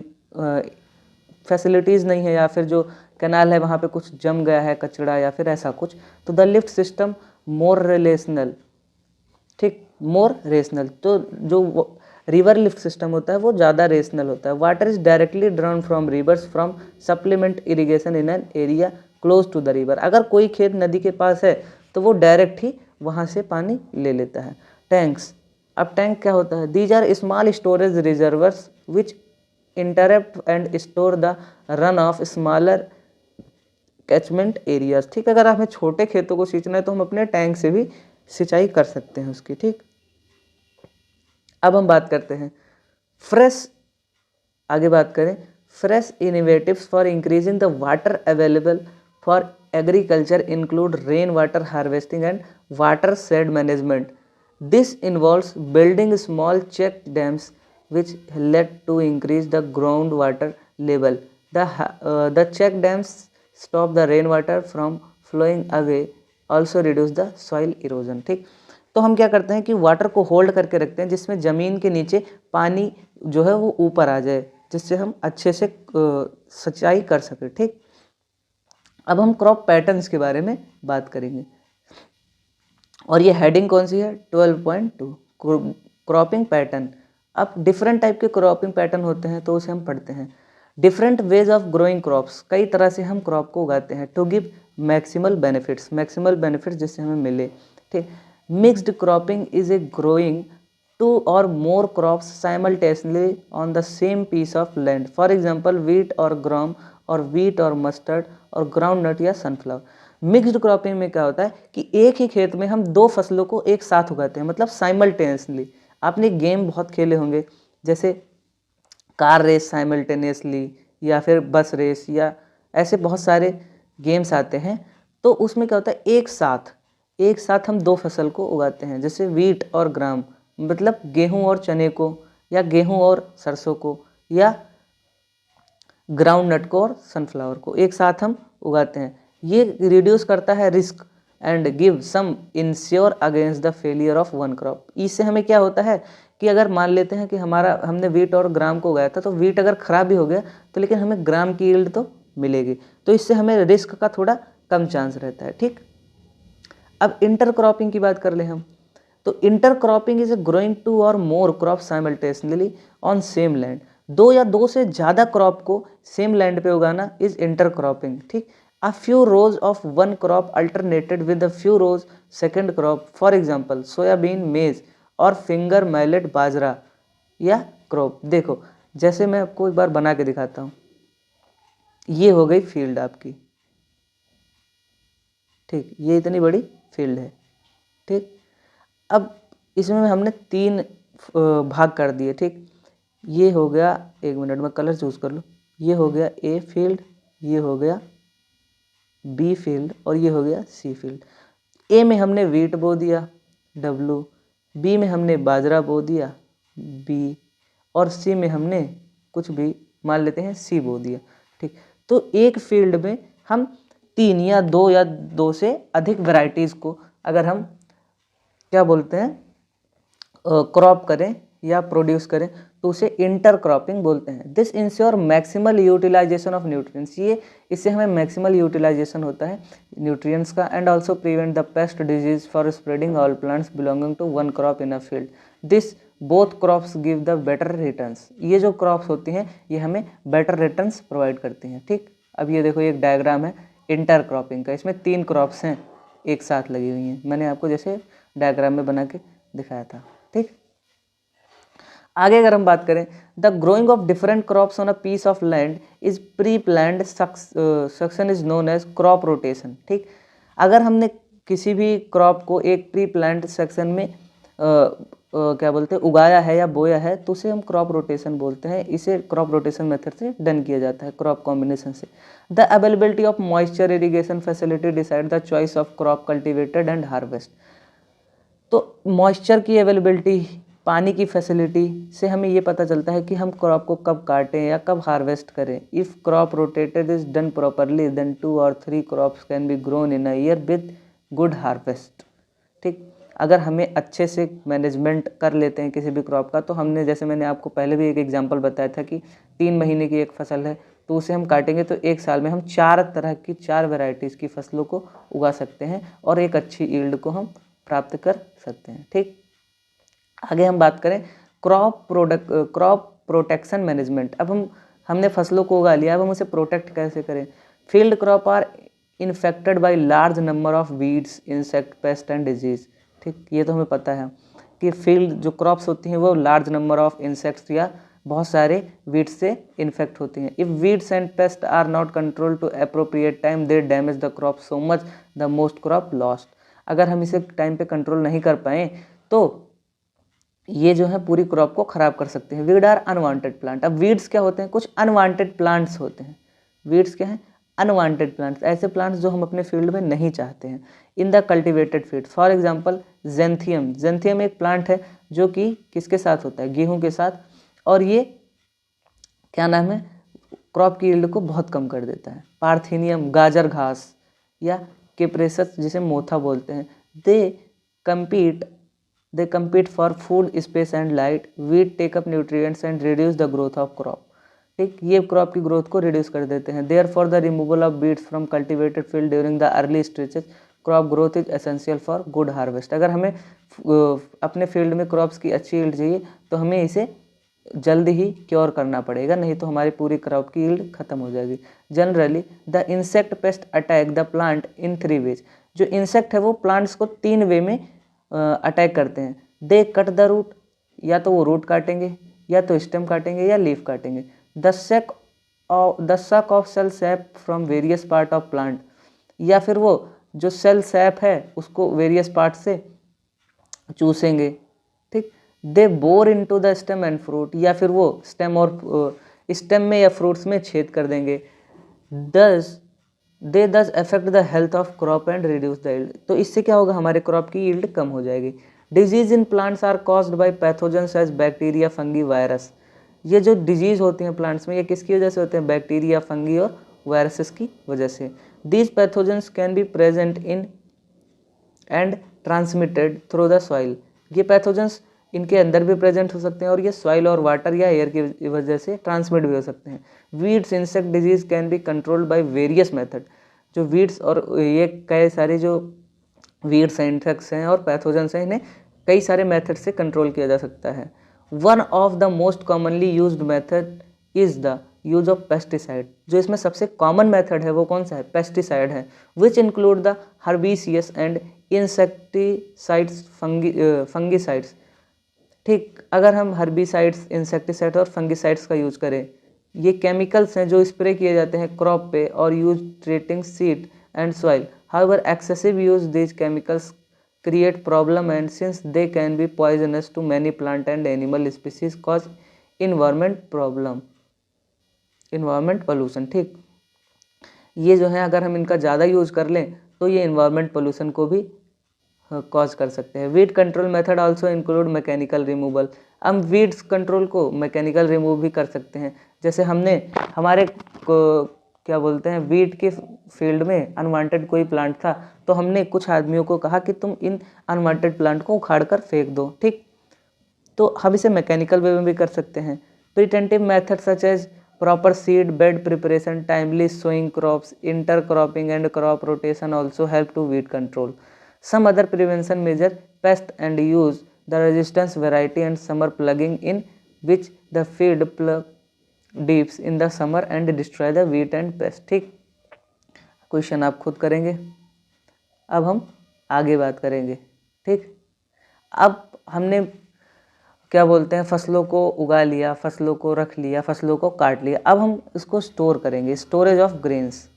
फैसिलिटीज़ नहीं है, या फिर जो कैनाल है वहाँ पे कुछ जम गया है कचरा या फिर ऐसा कुछ। तो the lift system more relational, ठीक, मोर रेशनल। तो जो रिवर लिफ्ट सिस्टम होता है वो ज़्यादा रेशनल होता है। Water is directly drawn from rivers from supplement irrigation in an area close to the river. अगर कोई खेत नदी के पास है तो वो डायरेक्ट ही वहाँ से पानी ले लेता है। टैंक्स, अब टैंक क्या होता है? These are small storage reservoirs which interrupt and store the run off smaller catchment areas, ठीक। अगर हमें छोटे खेतों को सींचना है तो हम अपने टैंक से भी सिंचाई कर सकते हैं उसकी, ठीक। अब हम बात करते हैं फ्रेश, आगे बात करें fresh innovatives for increasing the water available for agriculture include rain water harvesting and water shed management. This involves building small check dams which led to increase the groundwater level. The check dams stop the rainwater from flowing away, also reduce the soil erosion, ठीक। तो हम क्या करते हैं कि water को hold करके रखते हैं जिसमें ज़मीन के नीचे पानी जो है वो ऊपर आ जाए, जिससे हम अच्छे से सिंचाई कर सकें, ठीक। अब हम क्रॉप पैटर्न्स के बारे में बात करेंगे और ये हेडिंग कौन सी है? 12.2 क्रॉपिंग पैटर्न। अब डिफरेंट टाइप के क्रॉपिंग पैटर्न होते हैं तो उसे हम पढ़ते हैं। Different ways of growing crops, कई तरह से हम क्रॉप को उगाते हैं। टू गिव मैक्सिमल बेनिफिट्स जिससे हमें मिले, ठीक। Mixed cropping is a growing two और more crops simultaneously on the same piece of land. For example wheat और ग्राम और वीट और मस्टर्ड और ग्राउंड नट या सनफ्लावर। मिक्स्ड क्रॉपिंग में क्या होता है कि एक ही खेत में हम दो फसलों को एक साथ उगाते हैं, मतलब साइमल्टेनियसली। आपने गेम बहुत खेले होंगे जैसे कार रेस साइमल्टेनियसली या फिर बस रेस या ऐसे बहुत सारे गेम्स आते हैं। तो उसमें क्या होता है एक साथ हम दो फसल को उगाते हैं, जैसे वीट और ग्राम, मतलब गेहूं और चने को, या गेहूं और सरसों को, या ग्राउंड नट को और सनफ्लावर को एक साथ हम उगाते हैं। ये रिड्यूस करता है risk and give some insure against the failure of one crop. इससे हमें क्या होता है कि अगर मान लेते हैं कि हमने वीट और ग्राम को उगाया था, तो वीट अगर ख़राब भी हो गया तो लेकिन हमें ग्राम की यील्ड तो मिलेगी, तो इससे हमें रिस्क का थोड़ा कम चांस रहता है, ठीक। अब इंटर क्रॉपिंग की बात कर ले हम, तो intercropping is a growing two और more crop simultaneously on same land. दो या दो से ज़्यादा क्रॉप को सेम लैंड पे उगाना इज इंटर क्रॉपिंग, ठीक। A few rows of one crop alternated with a few rows second crop, for example soybean, मेज और फिंगर मिलेट बाजरा या क्रॉप। देखो जैसे मैं आपको एक बार बना के दिखाता हूँ, ये हो गई फील्ड आपकी, ठीक, ये इतनी बड़ी फील्ड है, ठीक। अब इसमें हमने तीन भाग कर दिए, ठीक। ये हो गया, एक मिनट में कलर चूज कर लो, ये हो गया ए फील्ड, ये हो गया बी फील्ड और ये हो गया सी फील्ड। ए में हमने वीट बो दिया डब्लू, बी में हमने बाजरा बो दिया बी, और सी में हमने कुछ भी मान लेते हैं सी बो दिया, ठीक। तो एक फील्ड में हम 3 या 2 या 2 से अधिक वैरायटीज़ को अगर हम क्या बोलते हैं क्रॉप करें या प्रोड्यूस करें तो उसे इंटर क्रॉपिंग बोलते हैं। This insure maximal utilization of nutrients, ये इससे हमें मैक्सिमल यूटिलाइजेशन होता है न्यूट्रिएंट्स का। And also prevent the pest disease for spreading all plants belonging to one crop in a field. This both crops give the better returns, ये जो crops होती हैं ये हमें बेटर रिटर्न्स प्रोवाइड करती हैं। ठीक, अब ये देखो एक डायग्राम है इंटर क्रॉपिंग का, इसमें 3 क्रॉप्स हैं एक साथ लगी हुई हैं, मैंने आपको जैसे डायग्राम में बना के दिखाया था। ठीक, आगे अगर हम बात करें, the growing of different crops on a piece of land is pre planned succession is known as crop rotation. ठीक, अगर हमने किसी भी क्रॉप को एक प्री प्लान्ड सेक्शन में क्या बोलते हैं उगाया है या बोया है तो उसे हम क्रॉप रोटेशन बोलते हैं। इसे क्रॉप रोटेशन मेथड से डन किया जाता है, क्रॉप कॉम्बिनेशन से। The availability of moisture irrigation facility decide the choice of crop cultivated and harvest. तो मॉइस्चर की अवेलेबिलिटी, पानी की फैसिलिटी से हमें ये पता चलता है कि हम क्रॉप को कब काटें या कब हार्वेस्ट करें। If crop rotated is done properly then 2 और 3 crops can be grown in a year with good harvest. ठीक, अगर हमें अच्छे से मैनेजमेंट कर लेते हैं किसी भी क्रॉप का, तो हमने जैसे मैंने आपको पहले भी एक एग्जांपल बताया था कि 3 महीने की एक फसल है तो उसे हम काटेंगे तो एक साल में हम 4 तरह की 4 वैरायटीज़ की फसलों को उगा सकते हैं और एक अच्छी यील्ड को हम प्राप्त कर सकते हैं। ठीक, आगे हम बात करें क्रॉप प्रोटेक्शन मैनेजमेंट। अब हमने फसलों को उगा लिया, अब हम उसे प्रोटेक्ट कैसे करें। Field crop are infected by large number of weeds, insect, pest and disease. ठीक, ये तो हमें पता है कि फील्ड जो क्रॉप्स होती हैं वो लार्ज नंबर ऑफ इंसेक्ट्स या बहुत सारे वीड्स से इन्फेक्ट होती हैं। If weeds and pest are not control to appropriate time they damage the crop so much the most crop lost. अगर हम इसे टाइम पे कंट्रोल नहीं कर पाएँ तो ये जो है पूरी क्रॉप को ख़राब कर सकते हैं। Weed are unwanted plant. अब वीड्स क्या होते हैं, कुछ अनवांटेड प्लांट्स होते हैं। वीड्स क्या हैं, अनवांटेड प्लांट्स, ऐसे प्लांट्स जो हम अपने फील्ड में नहीं चाहते हैं in the cultivated field. For example xanthium. Xanthium एक प्लांट है जो कि किसके साथ होता है, गेहूं के साथ, और ये क्या नाम है क्रॉप की यील्ड को बहुत कम कर देता है। पार्थेनियम, गाजर घास या केप्रेसस जिसे मोथा बोलते हैं, they compete for food, space and light. Weed take up nutrients and reduce the growth of crop. ठीक, ये क्रॉप की ग्रोथ को रिड्यूस कर देते हैं। Therefore the removal of weeds from cultivated field during the early stages crop growth is essential for good harvest। अगर हमें अपने फील्ड में क्रॉप्स की अच्छी यील्ड चाहिए तो हमें इसे जल्दी ही क्योर करना पड़ेगा, नहीं तो हमारी पूरी क्रॉप की यील्ड खत्म हो जाएगी। Generally the insect pest attack the plant in 3 ways. जो इंसेक्ट है वो प्लांट्स को 3 वे में अटैक करते हैं। दे कट द रूट, या तो वो रूट काटेंगे या तो स्टेम काटेंगे या लीफ काटेंगे। The suck of cell sap from various part of plant, या फिर वो जो सेल सैप है उसको वेरियस पार्ट से चूसेंगे। ठीक, they bore into the stem and fruit, या फिर वो स्टेम और स्टेम में या फ्रूट्स में छेद कर देंगे। दे दस affect the health of crop and reduce the yield. तो इससे क्या होगा, हमारे क्रॉप की यील्ड कम हो जाएगी। Disease in plants are caused by pathogens as bacteria, fungi, virus. ये जो डिजीज होती हैं प्लांट्स में ये किसकी वजह से होते हैं, बैक्टीरिया, फंगी और वायरसेस की वजह से। These pathogens can be present in and transmitted through the soil. ये पैथोजेंस इनके अंदर भी प्रेजेंट हो सकते हैं और ये सॉइल और वाटर या एयर की वजह से ट्रांसमिट भी हो सकते हैं। Weeds insect disease can be controlled by various method. जो वीड्स और ये कई सारे जो वीड्स इंसेक्ट्स हैं और पैथोजेंस हैं इन्हें कई सारे मेथड से कंट्रोल किया जा सकता है। One of the most commonly used method is the use of pesticide. जो इसमें सबसे कॉमन मेथड है वो कौन सा है, पेस्टिसाइड है। Which include the herbicides and insecticides, fungicides. ठीक, अगर हम हर्बिसाइड्स, इंसेक्टिसाइड और फंगिसाइड्स का यूज करें, ये केमिकल्स हैं जो स्प्रे किए जाते हैं क्रॉप पे और use treating seed and soil. However excessive use these chemicals create problem and since they can be poisonous to many plant and animal species cause environment problem, environment pollution. ठीक, ये जो है अगर हम इनका ज़्यादा यूज कर लें तो ये इन्वायरमेंट पोल्यूशन को भी कॉज कर सकते हैं। Weed control method also include mechanical removal. हम वीड्स कंट्रोल को मैकेनिकल रिमूव भी कर सकते हैं। जैसे हमने हमारे क्या बोलते हैं, वीट के फील्ड में अनवांटेड कोई प्लांट था, तो हमने कुछ आदमियों को कहा कि तुम इन अनवांटेड प्लांट को उखाड़ कर फेंक दो, ठीक। तो हम इसे मैकेनिकल वे में भी कर सकते हैं। Preventive method such as proper seed bed preparation, timely sowing crops, intercropping and crop rotation also help to weed control. Some other prevention measure pest and use the resistance variety and summer ploughing in which the field plough deeps in the summer and destroy the weed and pest, ठीक। Question आप खुद करेंगे। अब हम आगे बात करेंगे, ठीक। अब हमने क्या बोलते हैं, फसलों को उगा लिया, फसलों को रख लिया, फसलों को काट लिया, अब हम इसको स्टोर करेंगे, स्टोरेज ऑफ ग्रेन्स।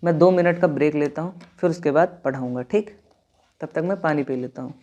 मैं 2 मिनट का ब्रेक लेता हूँ, फिर उसके बाद पढ़ाऊँगा, ठीक। तब तक मैं पानी पी लेता हूँ।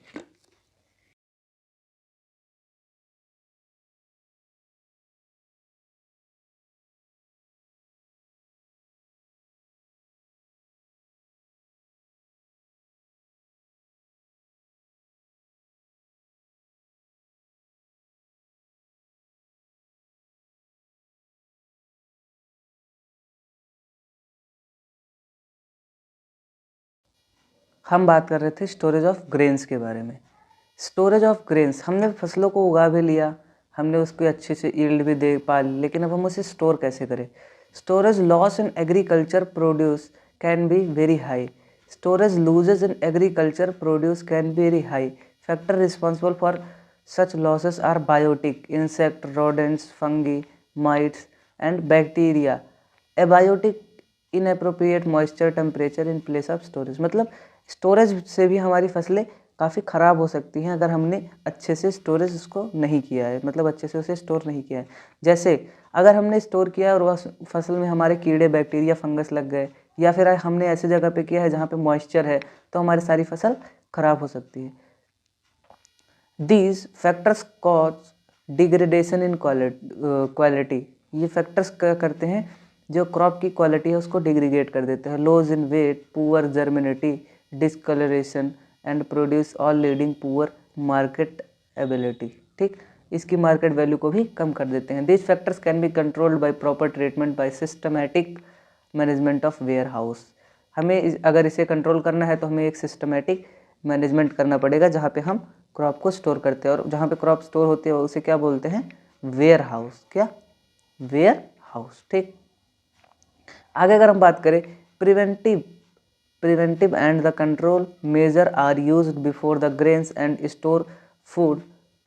हम बात कर रहे थे स्टोरेज ऑफ ग्रेन्स के बारे में। स्टोरेज ऑफ ग्रेन्स, हमने फसलों को उगा भी लिया, हमने उसको अच्छे से यील्ड भी दे पा ली, लेकिन अब हम उसे स्टोर कैसे करें। Storage loss in agriculture produce can be very high. Storage loses in agriculture produce can be very high. Factor responsible for such losses are biotic, insect, rodents, fungi, mites and bacteria. Abiotic, inappropriate moisture temperature in place of storage। मतलब storage से भी हमारी फसलें काफ़ी ख़राब हो सकती हैं अगर हमने अच्छे से स्टोरेज उसको नहीं किया है, मतलब अच्छे से उसे स्टोर नहीं किया है। जैसे अगर हमने स्टोर किया है और वह फसल में हमारे कीड़े, बैक्टीरिया, फंगस लग गए, या फिर हमने ऐसी जगह पे किया है जहाँ पे मॉइस्चर है, तो हमारी सारी फसल ख़राब हो सकती है। These factors cause degradation in quality। ये फैक्टर्स क्या करते हैं, जो क्रॉप की क्वालिटी है उसको डिग्रेडेट कर देते हैं। Loss in weight, poor germinity, discoloration and produce all leading poor market ability, ठीक। इसकी मार्केट वैल्यू को भी कम कर देते हैं। This factors can be controlled by proper treatment by systematic management of warehouse. हमें अगर इसे कंट्रोल करना है तो हमें एक सिस्टमैटिक मैनेजमेंट करना पड़ेगा जहाँ पे हम क्रॉप को स्टोर करते हैं, और जहाँ पे क्रॉप स्टोर होती है उसे क्या बोलते हैं, वेयर हाउस। क्या, वेयर हाउस, ठीक। आगे अगर हम बात करें, preventive and the control measure are used before the grains and store food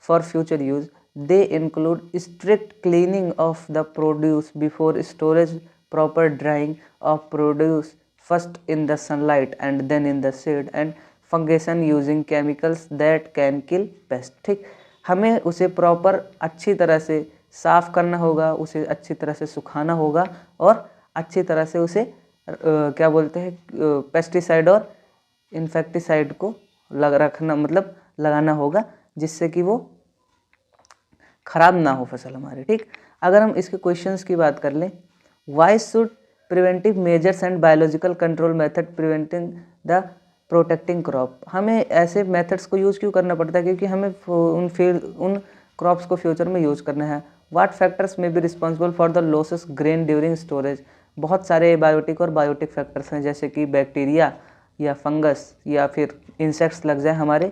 for future use. They include strict cleaning of the produce before storage, proper drying of produce first in the sunlight and then in the shade, and fumigation using chemicals that can kill pest, ठीक। हमें उसे proper अच्छी तरह से साफ़ करना होगा, उसे अच्छी तरह से सुखाना होगा, और अच्छी तरह से उसे क्या बोलते हैं, पेस्टिसाइड और इन्फेक्टिसाइड को मतलब लगाना होगा, जिससे कि वो ख़राब ना हो फसल हमारी, ठीक। अगर हम इसके क्वेश्चंस की बात कर लें, why should preventive measures and biological control method preventing the protecting crop. हमें ऐसे मेथड्स को यूज़ क्यों करना पड़ता है, क्योंकि हमें उन क्रॉप्स को फ्यूचर में यूज़ करना है। व्हाट फैक्टर्स में be responsible for the losses grain during storage. बहुत सारे एबायोटिक और बायोटिक फैक्टर्स हैं, जैसे कि बैक्टीरिया या फंगस या फिर इंसेक्ट्स लग जाए हमारे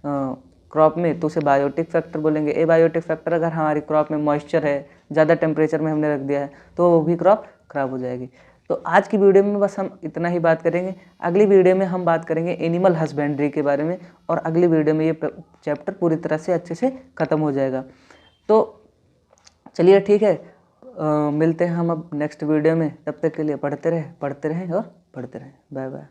क्रॉप में, तो उसे बायोटिक फैक्टर बोलेंगे। एबायोटिक फैक्टर, अगर हमारी क्रॉप में मॉइस्चर है, ज़्यादा टेम्परेचर में हमने रख दिया है, तो वो भी क्रॉप ख़राब हो जाएगी। तो आज की वीडियो में बस हम इतना ही बात करेंगे। अगली वीडियो में हम बात करेंगे एनिमल हस्बेंड्री के बारे में, और अगली वीडियो में ये चैप्टर पूरी तरह से अच्छे से ख़त्म हो जाएगा। तो चलिए ठीक है, मिलते हैं हम अब नेक्स्ट वीडियो में। तब तक के लिए पढ़ते रहें और पढ़ते रहें। Bye bye.